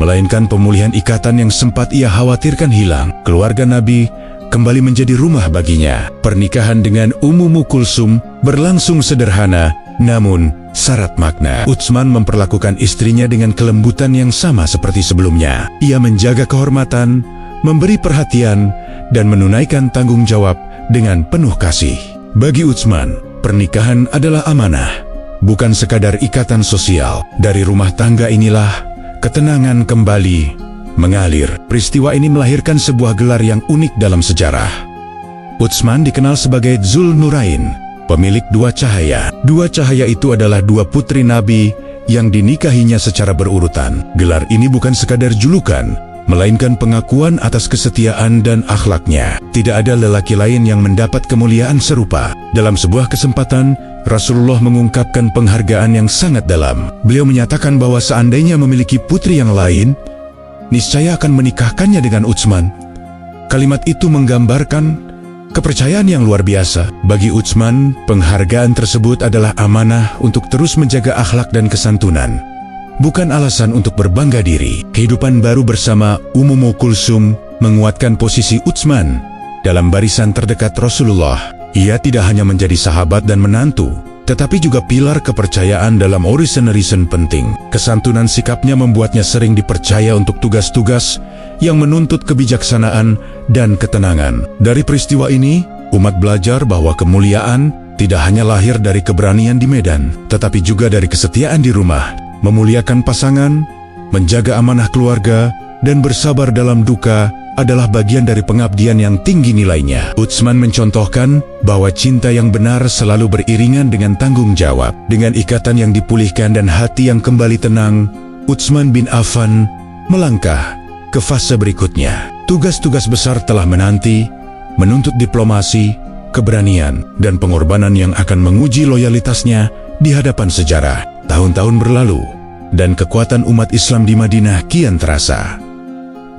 melainkan pemulihan ikatan yang sempat ia khawatirkan hilang. Keluarga Nabi kembali menjadi rumah baginya. Pernikahan dengan Ummu Kulsum berlangsung sederhana, namun syarat makna. Utsman memperlakukan istrinya dengan kelembutan yang sama seperti sebelumnya. Ia menjaga kehormatan, memberi perhatian, dan menunaikan tanggung jawab dengan penuh kasih. Bagi Utsman, pernikahan adalah amanah, bukan sekadar ikatan sosial. Dari rumah tangga inilah ketenangan kembali mengalir. Peristiwa ini melahirkan sebuah gelar yang unik dalam sejarah. Utsman dikenal sebagai Dzul Nurain, pemilik dua cahaya. Dua cahaya itu adalah dua putri Nabi yang dinikahinya secara berurutan. Gelar ini bukan sekadar julukan, melainkan pengakuan atas kesetiaan dan akhlaknya. Tidak ada lelaki lain yang mendapat kemuliaan serupa. Dalam sebuah kesempatan, Rasulullah mengungkapkan penghargaan yang sangat dalam. Beliau menyatakan bahwa seandainya memiliki putri yang lain, niscaya akan menikahkannya dengan Utsman. Kalimat itu menggambarkan kepercayaan yang luar biasa. Bagi Utsman, penghargaan tersebut adalah amanah untuk terus menjaga akhlak dan kesantunan, bukan alasan untuk berbangga diri. Kehidupan baru bersama Ummu Kulsum menguatkan posisi Utsman dalam barisan terdekat Rasulullah. Ia tidak hanya menjadi sahabat dan menantu, tetapi juga pilar kepercayaan dalam urusan-urusan penting. Kesantunan sikapnya membuatnya sering dipercaya untuk tugas-tugas yang menuntut kebijaksanaan dan ketenangan. Dari peristiwa ini, umat belajar bahwa kemuliaan tidak hanya lahir dari keberanian di medan, tetapi juga dari kesetiaan di rumah, memuliakan pasangan, menjaga amanah keluarga, dan bersabar dalam duka adalah bagian dari pengabdian yang tinggi nilainya. Utsman mencontohkan bahwa cinta yang benar selalu beriringan dengan tanggung jawab. Dengan ikatan yang dipulihkan dan hati yang kembali tenang, Utsman bin Affan melangkah ke fase berikutnya. Tugas-tugas besar telah menanti, menuntut diplomasi, keberanian, dan pengorbanan yang akan menguji loyalitasnya di hadapan sejarah. Tahun-tahun berlalu, dan kekuatan umat Islam di Madinah kian terasa.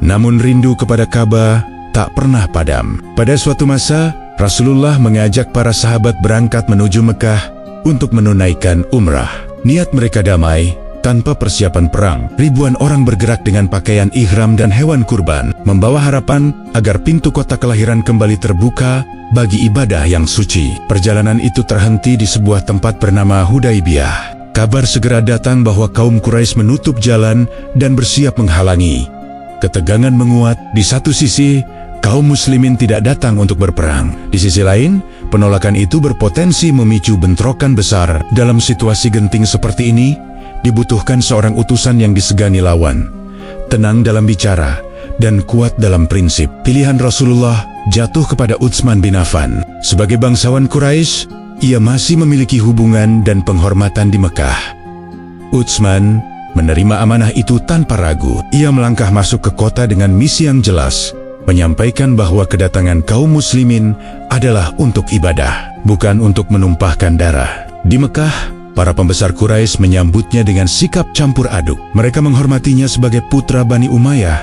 Namun rindu kepada Ka'bah tak pernah padam. Pada suatu masa, Rasulullah mengajak para sahabat berangkat menuju Mekah untuk menunaikan umrah. Niat mereka damai, tanpa persiapan perang. Ribuan orang bergerak dengan pakaian ihram dan hewan kurban, membawa harapan agar pintu kota kelahiran kembali terbuka bagi ibadah yang suci. Perjalanan itu terhenti di sebuah tempat bernama Hudaibiyah. kabar segera datang bahwa kaum Quraisy menutup jalan dan bersiap menghalangi. Ketegangan menguat. Di satu sisi, kaum muslimin tidak datang untuk berperang. Di sisi lain, penolakan itu berpotensi memicu bentrokan besar. Dalam situasi genting seperti ini, dibutuhkan seorang utusan yang disegani lawan, tenang dalam bicara, dan kuat dalam prinsip. Pilihan Rasulullah jatuh kepada Utsman bin Affan. Sebagai bangsawan Quraisy, ia masih memiliki hubungan dan penghormatan di Mekah. Utsman menerima amanah itu tanpa ragu. Ia melangkah masuk ke kota dengan misi yang jelas, menyampaikan bahwa kedatangan kaum muslimin adalah untuk ibadah, bukan untuk menumpahkan darah. Di Mekah, para pembesar Quraisy menyambutnya dengan sikap campur aduk. Mereka menghormatinya sebagai putra Bani Umayyah,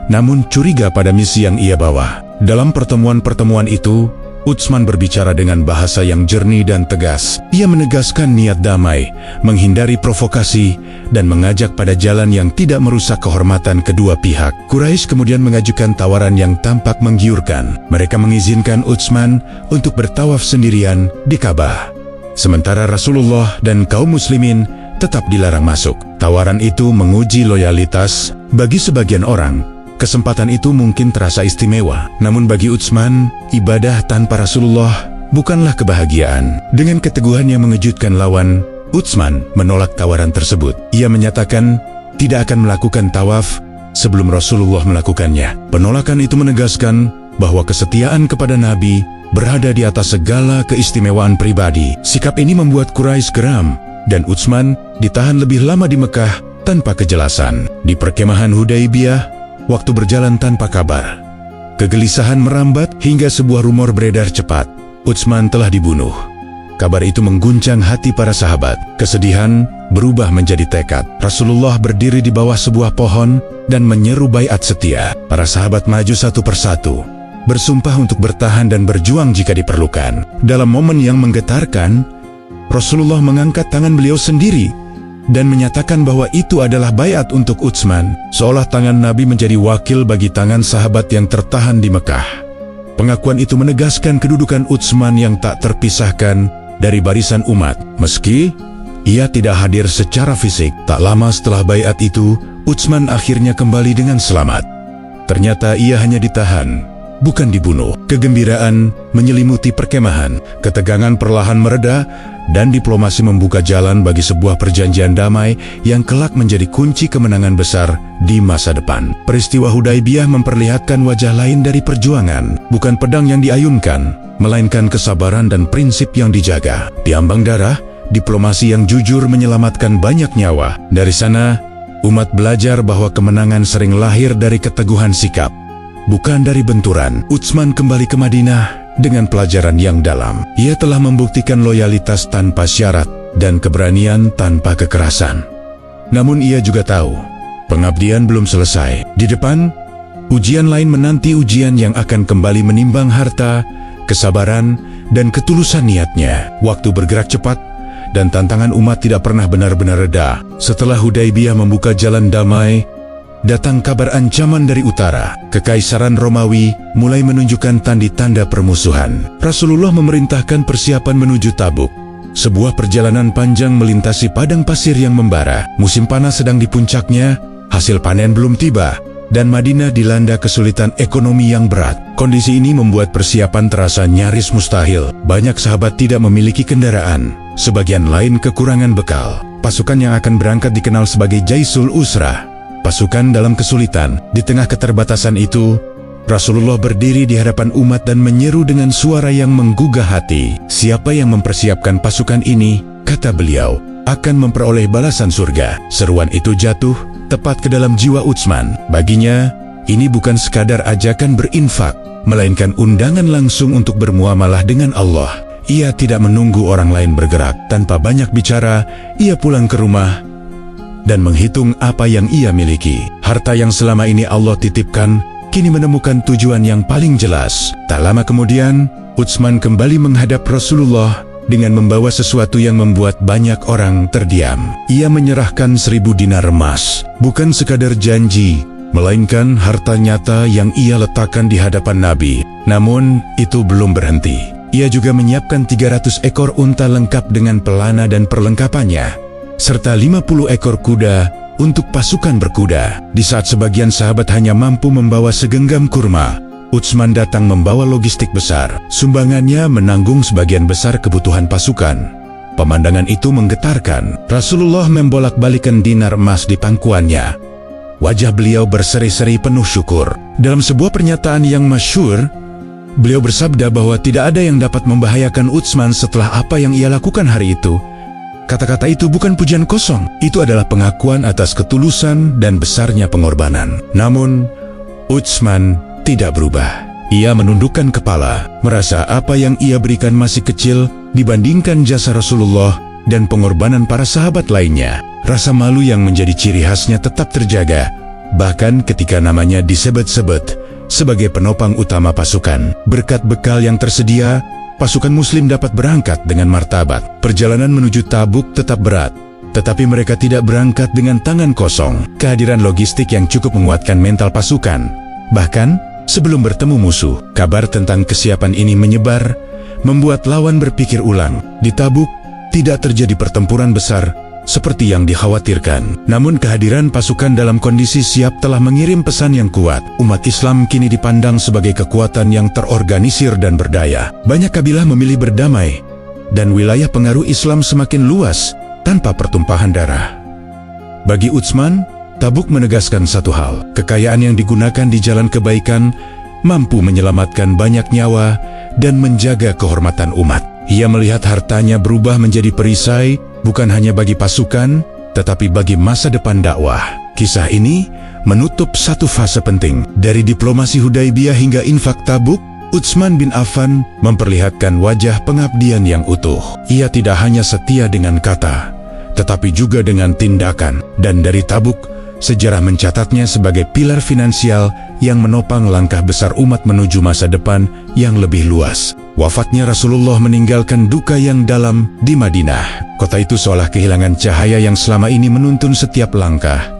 namun curiga pada misi yang ia bawa. Dalam pertemuan-pertemuan itu, Utsman berbicara dengan bahasa yang jernih dan tegas. Ia menegaskan niat damai, menghindari provokasi, dan mengajak pada jalan yang tidak merusak kehormatan kedua pihak. Quraisy kemudian mengajukan tawaran yang tampak menggiurkan. Mereka mengizinkan Utsman untuk bertawaf sendirian di Ka'bah, sementara Rasulullah dan kaum muslimin tetap dilarang masuk. Tawaran itu menguji loyalitas. Bagi sebagian orang, kesempatan itu mungkin terasa istimewa. Namun bagi Utsman, ibadah tanpa Rasulullah bukanlah kebahagiaan. Dengan keteguhan yang mengejutkan lawan, Utsman menolak tawaran tersebut. Ia menyatakan tidak akan melakukan tawaf sebelum Rasulullah melakukannya. Penolakan itu menegaskan bahwa kesetiaan kepada Nabi berada di atas segala keistimewaan pribadi. Sikap ini membuat Quraisy geram, dan Utsman ditahan lebih lama di Mekah tanpa kejelasan. Di perkemahan Hudaybiyah, waktu berjalan tanpa kabar. Kegelisahan merambat hingga sebuah rumor beredar cepat. Utsman telah dibunuh. Kabar itu mengguncang hati para sahabat. Kesedihan berubah menjadi tekad. Rasulullah berdiri di bawah sebuah pohon dan menyeru baiat setia. Para sahabat maju satu persatu, bersumpah untuk bertahan dan berjuang jika diperlukan. Dalam momen yang menggetarkan, Rasulullah mengangkat tangan beliau sendiri dan menyatakan bahwa itu adalah baiat untuk Utsman, seolah tangan Nabi menjadi wakil bagi tangan sahabat yang tertahan di Mekah. Pengakuan itu menegaskan kedudukan Utsman yang tak terpisahkan dari barisan umat. Meski ia tidak hadir secara fisik, tak lama setelah baiat itu, Utsman akhirnya kembali dengan selamat. Ternyata ia hanya ditahan, bukan dibunuh. Kegembiraan menyelimuti perkemahan, ketegangan perlahan mereda, dan diplomasi membuka jalan bagi sebuah perjanjian damai yang kelak menjadi kunci kemenangan besar di masa depan. Peristiwa Hudaybiyah memperlihatkan wajah lain dari perjuangan, bukan pedang yang diayunkan, melainkan kesabaran dan prinsip yang dijaga. Di ambang darah, diplomasi yang jujur menyelamatkan banyak nyawa. Dari sana, umat belajar bahwa kemenangan sering lahir dari keteguhan sikap, bukan dari benturan. Utsman kembali ke Madinah dengan pelajaran yang dalam. Ia telah membuktikan loyalitas tanpa syarat dan keberanian tanpa kekerasan. Namun ia juga tahu, pengabdian belum selesai. Di depan, ujian lain menanti, ujian yang akan kembali menimbang harta, kesabaran, dan ketulusan niatnya. Waktu bergerak cepat, dan tantangan umat tidak pernah benar-benar reda. Setelah Hudaybiyah membuka jalan damai, datang kabar ancaman dari utara. Kekaisaran Romawi mulai menunjukkan tanda-tanda permusuhan. Rasulullah memerintahkan persiapan menuju Tabuk, sebuah perjalanan panjang melintasi padang pasir yang membara. Musim panas sedang di puncaknya, hasil panen belum tiba, dan Madinah dilanda kesulitan ekonomi yang berat. Kondisi ini membuat persiapan terasa nyaris mustahil. Banyak sahabat tidak memiliki kendaraan, sebagian lain kekurangan bekal. Pasukan yang akan berangkat dikenal sebagai Jaisul Usrah, pasukan dalam kesulitan. Di tengah keterbatasan itu, Rasulullah berdiri di hadapan umat dan menyeru dengan suara yang menggugah hati. Siapa yang mempersiapkan pasukan ini, kata beliau, akan memperoleh balasan surga. Seruan itu jatuh tepat ke dalam jiwa Utsman. Baginya, ini bukan sekadar ajakan berinfak, melainkan undangan langsung untuk bermuamalah dengan Allah. Ia tidak menunggu orang lain bergerak. Tanpa banyak bicara, ia pulang ke rumah dan menghitung apa yang ia miliki. Harta yang selama ini Allah titipkan kini menemukan tujuan yang paling jelas. Tak lama kemudian, Utsman kembali menghadap Rasulullah dengan membawa sesuatu yang membuat banyak orang terdiam. Ia menyerahkan 1000 dinar emas, bukan sekadar janji, melainkan harta nyata yang ia letakkan di hadapan Nabi. Namun, itu belum berhenti. Ia juga menyiapkan 300 ekor unta lengkap dengan pelana dan perlengkapannya, serta 50 ekor kuda untuk pasukan berkuda. Di saat sebagian sahabat hanya mampu membawa segenggam kurma, Utsman datang membawa logistik besar. Sumbangannya menanggung sebagian besar kebutuhan pasukan. Pemandangan itu menggetarkan. Rasulullah membolak-balikan dinar emas di pangkuannya. Wajah beliau berseri-seri penuh syukur. Dalam sebuah pernyataan yang masyhur, beliau bersabda bahwa tidak ada yang dapat membahayakan Utsman setelah apa yang ia lakukan hari itu. Kata-kata itu bukan pujian kosong, itu adalah pengakuan atas ketulusan dan besarnya pengorbanan. Namun, Utsman tidak berubah. Ia menundukkan kepala, merasa apa yang ia berikan masih kecil dibandingkan jasa Rasulullah dan pengorbanan para sahabat lainnya. Rasa malu yang menjadi ciri khasnya tetap terjaga, bahkan ketika namanya disebut-sebut sebagai penopang utama pasukan. Berkat bekal yang tersedia, pasukan Muslim dapat berangkat dengan martabat. Perjalanan menuju Tabuk tetap berat, tetapi mereka tidak berangkat dengan tangan kosong. Kehadiran logistik yang cukup menguatkan mental pasukan. Bahkan, sebelum bertemu musuh, kabar tentang kesiapan ini menyebar, membuat lawan berpikir ulang. Di Tabuk, tidak terjadi pertempuran besar seperti yang dikhawatirkan. Namun kehadiran pasukan dalam kondisi siap telah mengirim pesan yang kuat. Umat Islam kini dipandang sebagai kekuatan yang terorganisir dan berdaya. Banyak kabilah memilih berdamai, dan wilayah pengaruh Islam semakin luas tanpa pertumpahan darah. Bagi Utsman, Tabuk menegaskan satu hal: kekayaan yang digunakan di jalan kebaikan mampu menyelamatkan banyak nyawa dan menjaga kehormatan umat. Ia melihat hartanya berubah menjadi perisai, bukan hanya bagi pasukan, tetapi bagi masa depan dakwah. Kisah ini menutup satu fase penting. Dari diplomasi Hudaibiyah hingga infak Tabuk, Utsman bin Affan memperlihatkan wajah pengabdian yang utuh. Ia tidak hanya setia dengan kata, tetapi juga dengan tindakan. Dan dari Tabuk, sejarah mencatatnya sebagai pilar finansial yang menopang langkah besar umat menuju masa depan yang lebih luas. Wafatnya Rasulullah meninggalkan duka yang dalam di Madinah. Kota itu seolah kehilangan cahaya yang selama ini menuntun setiap langkah.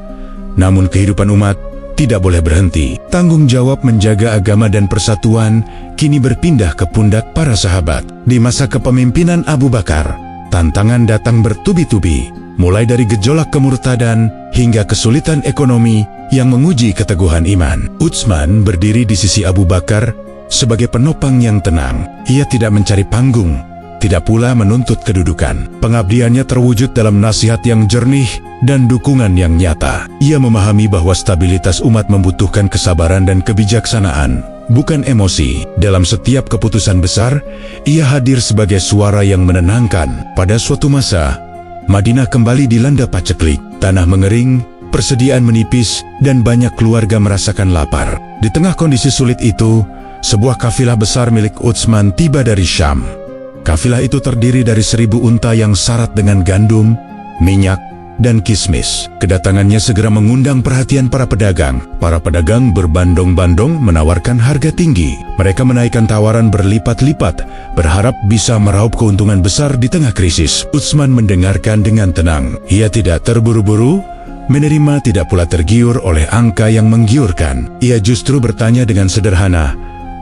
Namun kehidupan umat tidak boleh berhenti. Tanggung jawab menjaga agama dan persatuan kini berpindah ke pundak para sahabat. Di masa kepemimpinan Abu Bakar, tantangan datang bertubi-tubi, mulai dari gejolak kemurtadan hingga kesulitan ekonomi yang menguji keteguhan iman. Utsman berdiri di sisi Abu Bakar sebagai penopang yang tenang. Ia tidak mencari panggung, tidak pula menuntut kedudukan. Pengabdiannya terwujud dalam nasihat yang jernih dan dukungan yang nyata. Ia memahami bahwa stabilitas umat membutuhkan kesabaran dan kebijaksanaan, bukan emosi. Dalam setiap keputusan besar, ia hadir sebagai suara yang menenangkan. Pada suatu masa, Madinah kembali dilanda paceklik. Tanah mengering, persediaan menipis, dan banyak keluarga merasakan lapar. Di tengah kondisi sulit itu, sebuah kafilah besar milik Utsman tiba dari Syam. Kafilah itu terdiri dari 1000 unta yang syarat dengan gandum, minyak, dan kismis. Kedatangannya segera mengundang perhatian para pedagang. Para pedagang berbandong-bandong menawarkan harga tinggi. Mereka menaikkan tawaran berlipat-lipat, berharap bisa meraup keuntungan besar di tengah krisis. Utsman mendengarkan dengan tenang. Ia tidak terburu-buru, menerima tidak pula tergiur oleh angka yang menggiurkan. Ia justru bertanya dengan sederhana,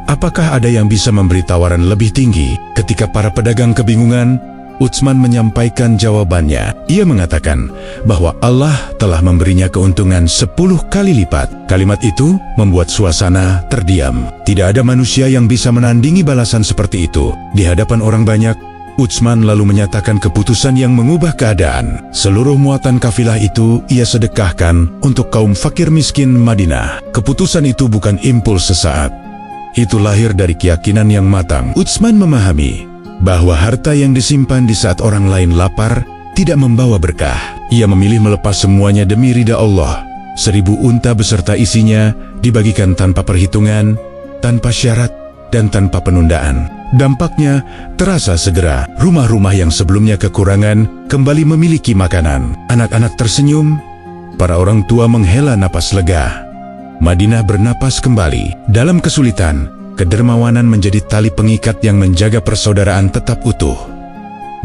apakah ada yang bisa memberi tawaran lebih tinggi? Ketika para pedagang kebingungan, Utsman menyampaikan jawabannya. Ia mengatakan bahwa Allah telah memberinya keuntungan 10 kali lipat. Kalimat itu membuat suasana terdiam. Tidak ada manusia yang bisa menandingi balasan seperti itu. Di hadapan orang banyak, Utsman lalu menyatakan keputusan yang mengubah keadaan. Seluruh muatan kafilah itu ia sedekahkan untuk kaum fakir miskin Madinah. Keputusan itu bukan impuls sesaat. Itu lahir dari keyakinan yang matang. Utsman memahami bahwa harta yang disimpan di saat orang lain lapar tidak membawa berkah. Ia memilih melepas semuanya demi ridha Allah. 1000 unta beserta isinya dibagikan tanpa perhitungan, tanpa syarat, dan tanpa penundaan. Dampaknya terasa segera. Rumah-rumah yang sebelumnya kekurangan kembali memiliki makanan. Anak-anak tersenyum, para orang tua menghela napas lega. Madinah bernapas kembali. Dalam kesulitan, kedermawanan menjadi tali pengikat yang menjaga persaudaraan tetap utuh.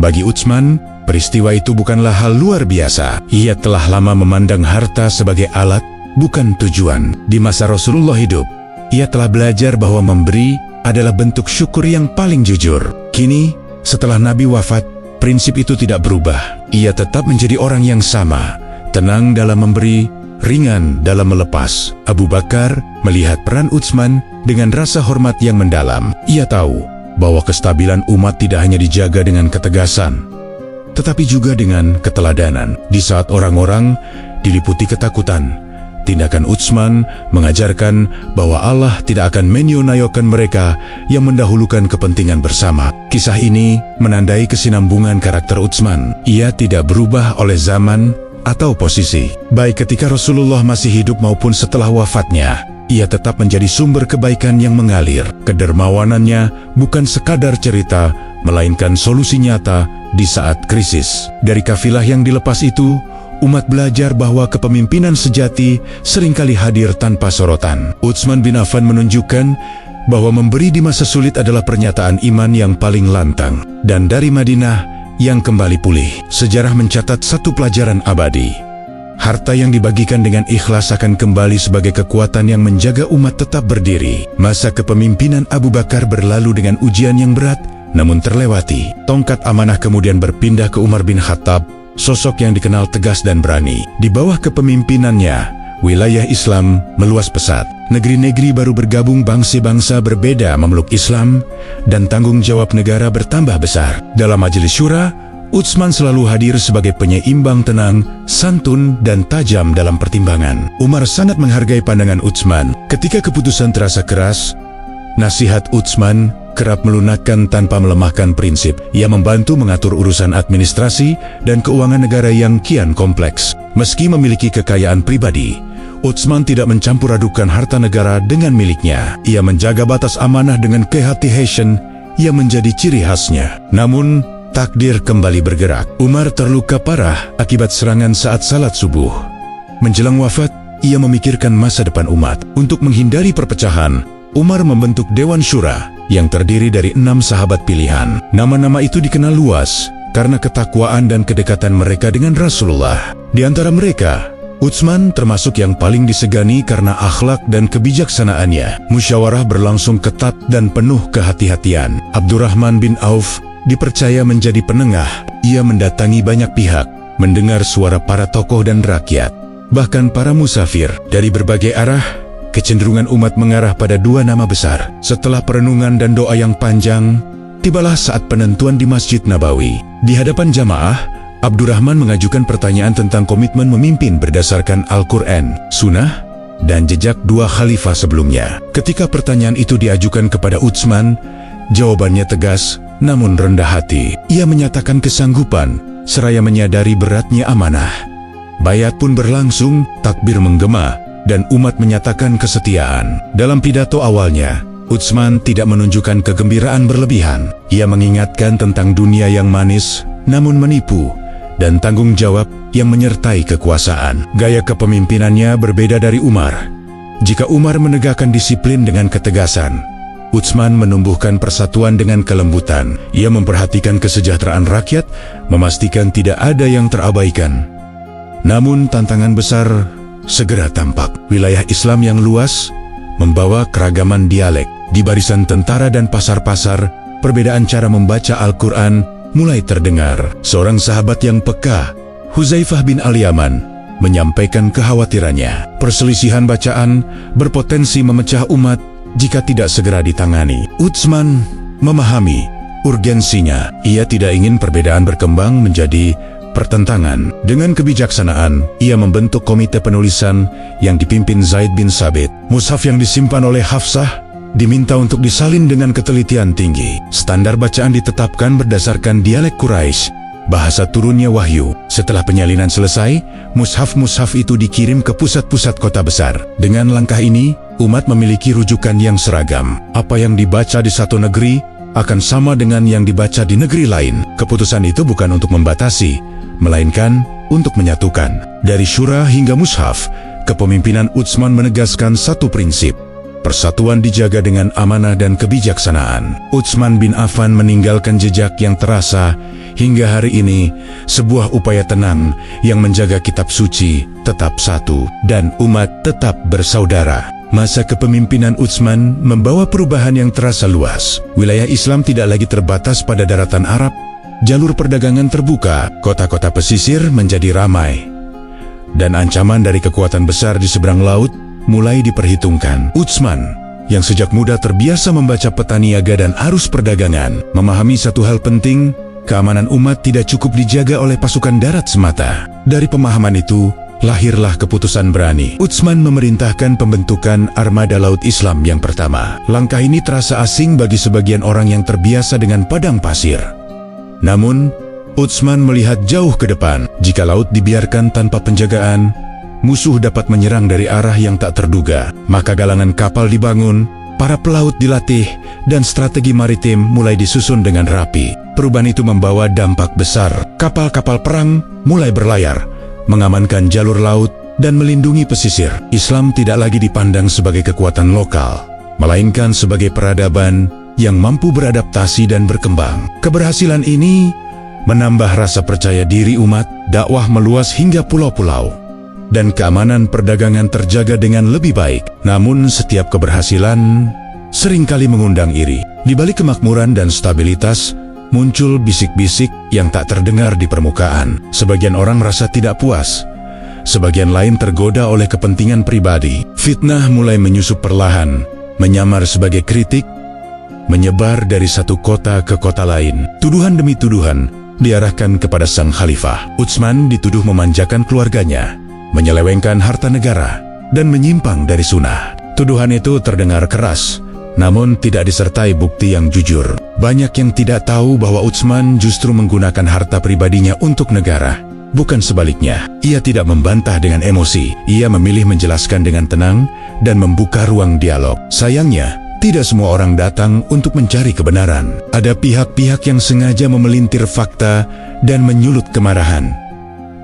Bagi Utsman, peristiwa itu bukanlah hal luar biasa. Ia telah lama memandang harta sebagai alat, bukan tujuan. Di masa Rasulullah hidup, ia telah belajar bahwa memberi adalah bentuk syukur yang paling jujur. Kini, setelah Nabi wafat, prinsip itu tidak berubah. Ia tetap menjadi orang yang sama, tenang dalam memberi, ringan dalam melepas. Abu Bakar melihat peran Utsman dengan rasa hormat yang mendalam. Ia tahu bahwa kestabilan umat tidak hanya dijaga dengan ketegasan, tetapi juga dengan keteladanan. Di saat orang-orang diliputi ketakutan, tindakan Utsman mengajarkan bahwa Allah tidak akan menyonayokan mereka yang mendahulukan kepentingan bersama. Kisah ini menandai kesinambungan karakter Utsman. Ia tidak berubah oleh zaman atau posisi. Baik ketika Rasulullah masih hidup maupun setelah wafatnya, ia tetap menjadi sumber kebaikan yang mengalir. Kedermawanannya bukan sekadar cerita, melainkan solusi nyata di saat krisis. Dari kafilah yang dilepas itu, umat belajar bahwa kepemimpinan sejati seringkali hadir tanpa sorotan. Utsman bin Affan menunjukkan bahwa memberi di masa sulit adalah pernyataan iman yang paling lantang. Dan dari Madinah yang kembali pulih, sejarah mencatat satu pelajaran abadi. Harta yang dibagikan dengan ikhlas akan kembali sebagai kekuatan yang menjaga umat tetap berdiri. Masa kepemimpinan Abu Bakar berlalu dengan ujian yang berat, namun terlewati. Tongkat amanah kemudian berpindah ke Umar bin Khattab, sosok yang dikenal tegas dan berani. Di bawah kepemimpinannya, wilayah Islam meluas pesat. Negeri-negeri baru bergabung, bangsa-bangsa berbeda memeluk Islam, dan tanggung jawab negara bertambah besar. Dalam majelis syura, Utsman selalu hadir sebagai penyeimbang tenang, santun, dan tajam dalam pertimbangan. Umar sangat menghargai pandangan Utsman. Ketika keputusan terasa keras, nasihat Utsman kerap melunakkan tanpa melemahkan prinsip. Ia membantu mengatur urusan administrasi dan keuangan negara yang kian kompleks. Meski memiliki kekayaan pribadi, Utsman tidak mencampur adukan harta negara dengan miliknya. Ia menjaga batas amanah dengan kehati-hatian yang menjadi ciri khasnya. Namun, takdir kembali bergerak. Umar terluka parah akibat serangan saat salat subuh. Menjelang wafat, ia memikirkan masa depan umat. Untuk menghindari perpecahan, Umar membentuk Dewan Syura yang terdiri dari 6 sahabat pilihan. Nama-nama itu dikenal luas karena ketakwaan dan kedekatan mereka dengan Rasulullah. Di antara mereka, Utsman termasuk yang paling disegani karena akhlak dan kebijaksanaannya. Musyawarah berlangsung ketat dan penuh kehati-hatian. Abdurrahman bin Auf dipercaya menjadi penengah. Ia mendatangi banyak pihak, mendengar suara para tokoh dan rakyat, bahkan para musafir. Dari berbagai arah, kecenderungan umat mengarah pada 2 nama besar. Setelah perenungan dan doa yang panjang, tibalah saat penentuan di Masjid Nabawi. Di hadapan jamaah, Abdurrahman mengajukan pertanyaan tentang komitmen memimpin berdasarkan Al-Quran, Sunnah, dan jejak 2 khalifah sebelumnya. Ketika pertanyaan itu diajukan kepada Utsman, jawabannya tegas namun rendah hati. Ia menyatakan kesanggupan seraya menyadari beratnya amanah. Bayat pun berlangsung, takbir menggema, dan umat menyatakan kesetiaan. Dalam pidato awalnya, Utsman tidak menunjukkan kegembiraan berlebihan. Ia mengingatkan tentang dunia yang manis namun menipu, dan tanggung jawab yang menyertai kekuasaan. Gaya kepemimpinannya berbeda dari Umar. Jika Umar menegakkan disiplin dengan ketegasan, Utsman menumbuhkan persatuan dengan kelembutan. Ia memperhatikan kesejahteraan rakyat, memastikan tidak ada yang terabaikan. Namun tantangan besar segera tampak. Wilayah Islam yang luas membawa keragaman dialek. Di barisan tentara dan pasar-pasar, perbedaan cara membaca Al-Quran mulai terdengar. Seorang sahabat yang peka, Huzaifah bin Al-Yaman, menyampaikan kekhawatirannya. Perselisihan bacaan berpotensi memecah umat jika tidak segera ditangani. Utsman memahami urgensinya. Ia tidak ingin perbedaan berkembang menjadi pertentangan. Dengan kebijaksanaan, ia membentuk komite penulisan yang dipimpin Zaid bin Sabit. Mushaf yang disimpan oleh Hafsah diminta untuk disalin dengan ketelitian tinggi. Standar bacaan ditetapkan berdasarkan dialek Quraisy, bahasa turunnya wahyu. Setelah penyalinan selesai, mushaf-mushaf itu dikirim ke pusat-pusat kota besar. Dengan langkah ini, umat memiliki rujukan yang seragam. Apa yang dibaca di satu negeri akan sama dengan yang dibaca di negeri lain. Keputusan itu bukan untuk membatasi, melainkan untuk menyatukan. Dari syura hingga mushaf, kepemimpinan Utsman menegaskan satu prinsip: persatuan dijaga dengan amanah dan kebijaksanaan. Utsman bin Affan meninggalkan jejak yang terasa hingga hari ini, sebuah upaya tenang yang menjaga kitab suci tetap satu dan umat tetap bersaudara. Masa kepemimpinan Utsman membawa perubahan yang terasa luas. Wilayah Islam tidak lagi terbatas pada daratan Arab. jalur perdagangan terbuka, kota-kota pesisir menjadi ramai, dan ancaman dari kekuatan besar di seberang laut mulai diperhitungkan. Utsman, yang sejak muda terbiasa membaca peta niaga dan arus perdagangan, memahami satu hal penting: keamanan umat tidak cukup dijaga oleh pasukan darat semata. Dari pemahaman itu, lahirlah keputusan berani. Utsman memerintahkan pembentukan armada laut Islam yang pertama. Langkah ini terasa asing bagi sebagian orang yang terbiasa dengan padang pasir. Namun, Utsman melihat jauh ke depan. Jika laut dibiarkan tanpa penjagaan, musuh dapat menyerang dari arah yang tak terduga. Maka galangan kapal dibangun, para pelaut dilatih, dan strategi maritim mulai disusun dengan rapi. Perubahan itu membawa dampak besar. Kapal-kapal perang mulai berlayar, mengamankan jalur laut dan melindungi pesisir. Islam tidak lagi dipandang sebagai kekuatan lokal, melainkan sebagai peradaban yang mampu beradaptasi dan berkembang. Keberhasilan ini menambah rasa percaya diri umat, dakwah meluas hingga pulau-pulau, dan keamanan perdagangan terjaga dengan lebih baik. Namun setiap keberhasilan seringkali mengundang iri. Di balik kemakmuran dan stabilitas, muncul bisik-bisik yang tak terdengar di permukaan. Sebagian orang merasa tidak puas, sebagian lain tergoda oleh kepentingan pribadi. Fitnah mulai menyusup perlahan, menyamar sebagai kritik, menyebar dari satu kota ke kota lain. Tuduhan demi tuduhan diarahkan kepada sang khalifah. Utsman dituduh memanjakan keluarganya, menyelewengkan harta negara, dan menyimpang dari sunnah. Tuduhan itu terdengar keras, namun tidak disertai bukti yang jujur. Banyak yang tidak tahu bahwa Utsman justru menggunakan harta pribadinya untuk negara, bukan sebaliknya. Ia tidak membantah dengan emosi, ia memilih menjelaskan dengan tenang dan membuka ruang dialog. Sayangnya, tidak semua orang datang untuk mencari kebenaran. Ada pihak-pihak yang sengaja memelintir fakta dan menyulut kemarahan.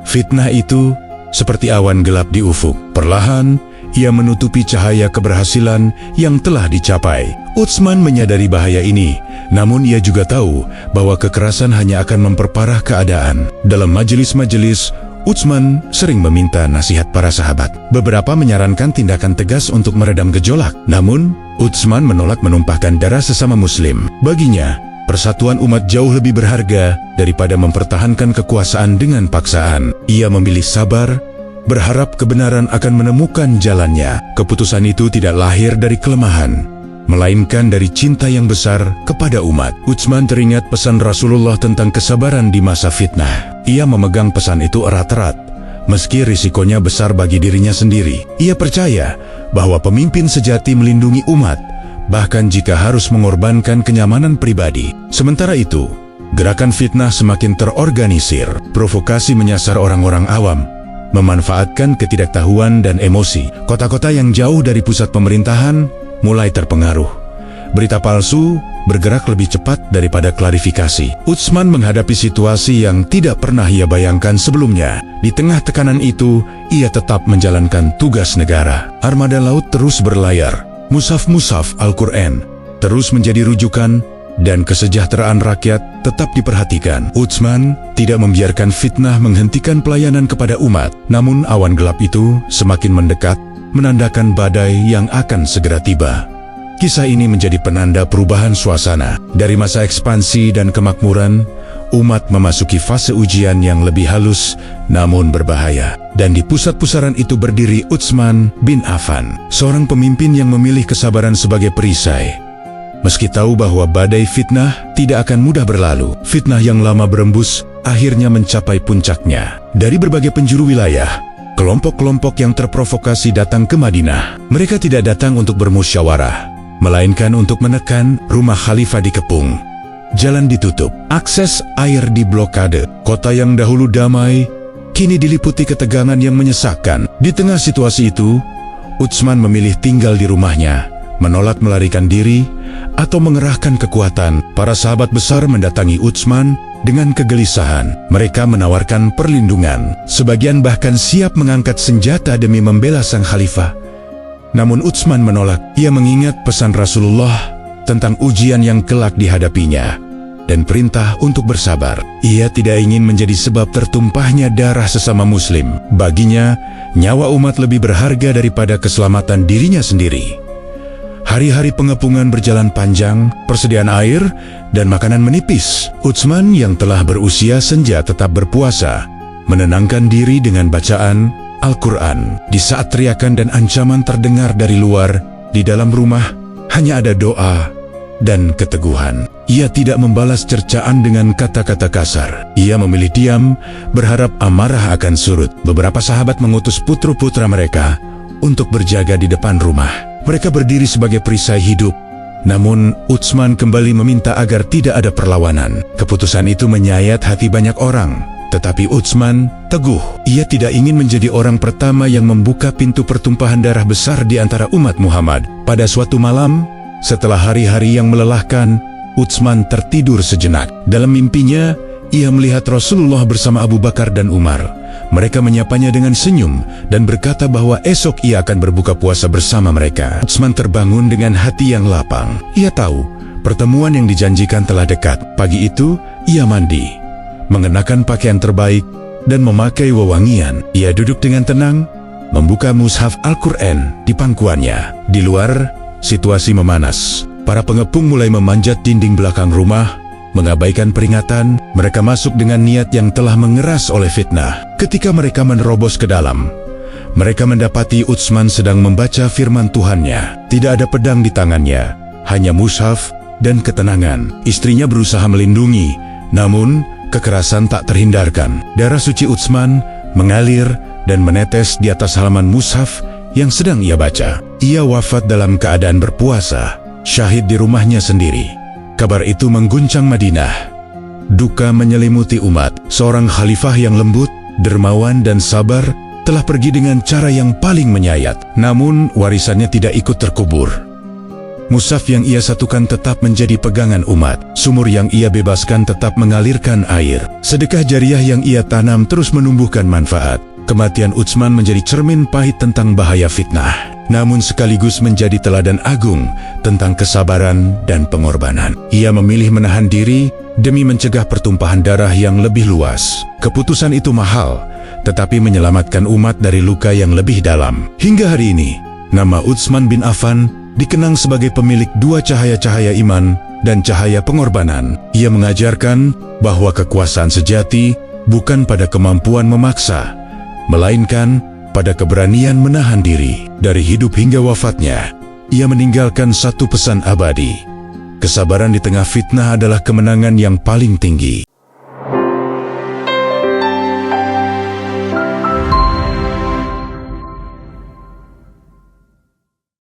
Fitnah itu seperti awan gelap di ufuk. Perlahan, ia menutupi cahaya keberhasilan yang telah dicapai. Utsman menyadari bahaya ini, namun ia juga tahu bahwa kekerasan hanya akan memperparah keadaan. Dalam majelis-majelis, Utsman sering meminta nasihat para sahabat. Beberapa menyarankan tindakan tegas untuk meredam gejolak. Namun, Utsman menolak menumpahkan darah sesama muslim. Baginya, persatuan umat jauh lebih berharga daripada mempertahankan kekuasaan dengan paksaan. Ia memilih sabar, berharap kebenaran akan menemukan jalannya. Keputusan itu tidak lahir dari kelemahan, melainkan dari cinta yang besar kepada umat. Utsman teringat pesan Rasulullah tentang kesabaran di masa fitnah. Ia memegang pesan itu erat-erat, meski risikonya besar bagi dirinya sendiri. Ia percaya bahwa pemimpin sejati melindungi umat, bahkan jika harus mengorbankan kenyamanan pribadi. Sementara itu, gerakan fitnah semakin terorganisir. Provokasi menyasar orang-orang awam, memanfaatkan ketidaktahuan dan emosi. Kota-kota yang jauh dari pusat pemerintahan mulai terpengaruh. Berita palsu bergerak lebih cepat daripada klarifikasi. Utsman menghadapi situasi yang tidak pernah ia bayangkan sebelumnya. Di tengah tekanan itu, ia tetap menjalankan tugas negara. Armada laut terus berlayar. Mushaf-mushaf Al-Quran terus menjadi rujukan, dan kesejahteraan rakyat tetap diperhatikan. Utsman tidak membiarkan fitnah menghentikan pelayanan kepada umat. Namun awan gelap itu semakin mendekat, menandakan badai yang akan segera tiba. Kisah ini menjadi penanda perubahan suasana. Dari masa ekspansi dan kemakmuran, umat memasuki fase ujian yang lebih halus namun berbahaya. Dan di pusat pusaran itu berdiri Utsman bin Affan, seorang pemimpin yang memilih kesabaran sebagai perisai. Meski tahu bahwa badai fitnah tidak akan mudah berlalu, fitnah yang lama berembus akhirnya mencapai puncaknya. Dari berbagai penjuru wilayah, kelompok-kelompok yang terprovokasi datang ke Madinah. Mereka tidak datang untuk bermusyawarah, melainkan untuk menekan. Rumah khalifah dikepung, jalan ditutup, akses air diblokade. Kota yang dahulu damai kini diliputi ketegangan yang menyesakkan. Di tengah situasi itu, Utsman memilih tinggal di rumahnya, menolak melarikan diri atau mengerahkan kekuatan. Para sahabat besar mendatangi Utsman dengan kegelisahan. Mereka menawarkan perlindungan, sebagian bahkan siap mengangkat senjata demi membela sang khalifah. Namun Utsman menolak. Ia mengingat pesan Rasulullah tentang ujian yang kelak dihadapinya dan perintah untuk bersabar. Ia tidak ingin menjadi sebab tertumpahnya darah sesama muslim. Baginya, nyawa umat lebih berharga daripada keselamatan dirinya sendiri. Hari-hari pengepungan berjalan panjang, persediaan air dan makanan menipis. Utsman yang telah berusia senja tetap berpuasa, menenangkan diri dengan bacaan Al-Quran. Di saat teriakan dan ancaman terdengar dari luar, di dalam rumah hanya ada doa dan keteguhan. Ia tidak membalas cercaan dengan kata-kata kasar. Ia memilih diam, berharap amarah akan surut. Beberapa sahabat mengutus putra-putra mereka untuk berjaga di depan rumah. Mereka berdiri sebagai perisai hidup. Namun, Utsman kembali meminta agar tidak ada perlawanan. Keputusan itu menyayat hati banyak orang. Tetapi Utsman teguh. Ia tidak ingin menjadi orang pertama yang membuka pintu pertumpahan darah besar di antara umat Muhammad. Pada suatu malam, setelah hari-hari yang melelahkan, Utsman tertidur sejenak. Dalam mimpinya, ia melihat Rasulullah bersama Abu Bakar dan Umar. Mereka menyapanya dengan senyum dan berkata bahwa esok ia akan berbuka puasa bersama mereka. Utsman terbangun dengan hati yang lapang. Ia tahu pertemuan yang dijanjikan telah dekat. Pagi itu, ia mandi, mengenakan pakaian terbaik, dan memakai wewangian. Ia duduk dengan tenang, membuka mushaf Al-Quran di pangkuannya. Di luar, situasi memanas. Para pengepung mulai memanjat dinding belakang rumah, mengabaikan peringatan. Mereka masuk dengan niat yang telah mengeras oleh fitnah. Ketika mereka menerobos ke dalam, mereka mendapati Utsman sedang membaca firman Tuhannya. Tidak ada pedang di tangannya, hanya mushaf dan ketenangan. Istrinya berusaha melindungi, namun kekerasan tak terhindarkan. Darah suci Utsman mengalir dan menetes di atas halaman mushaf yang sedang ia baca. Ia wafat dalam keadaan berpuasa, syahid di rumahnya sendiri. Kabar itu mengguncang Madinah. Duka menyelimuti umat. Seorang khalifah yang lembut, dermawan dan sabar telah pergi dengan cara yang paling menyayat. Namun warisannya tidak ikut terkubur. Mushaf yang ia satukan tetap menjadi pegangan umat. Sumur yang ia bebaskan tetap mengalirkan air. Sedekah jariah yang ia tanam terus menumbuhkan manfaat. Kematian Utsman menjadi cermin pahit tentang bahaya fitnah, namun sekaligus menjadi teladan agung tentang kesabaran dan pengorbanan. Ia memilih menahan diri demi mencegah pertumpahan darah yang lebih luas. Keputusan itu mahal, tetapi menyelamatkan umat dari luka yang lebih dalam. Hingga hari ini, nama Utsman bin Affan dikenang sebagai pemilik dua cahaya-cahaya iman dan cahaya pengorbanan. Ia mengajarkan bahwa kekuasaan sejati bukan pada kemampuan memaksa, melainkan pada keberanian menahan diri. Dari hidup hingga wafatnya, ia meninggalkan satu pesan abadi. Kesabaran di tengah fitnah adalah kemenangan yang paling tinggi.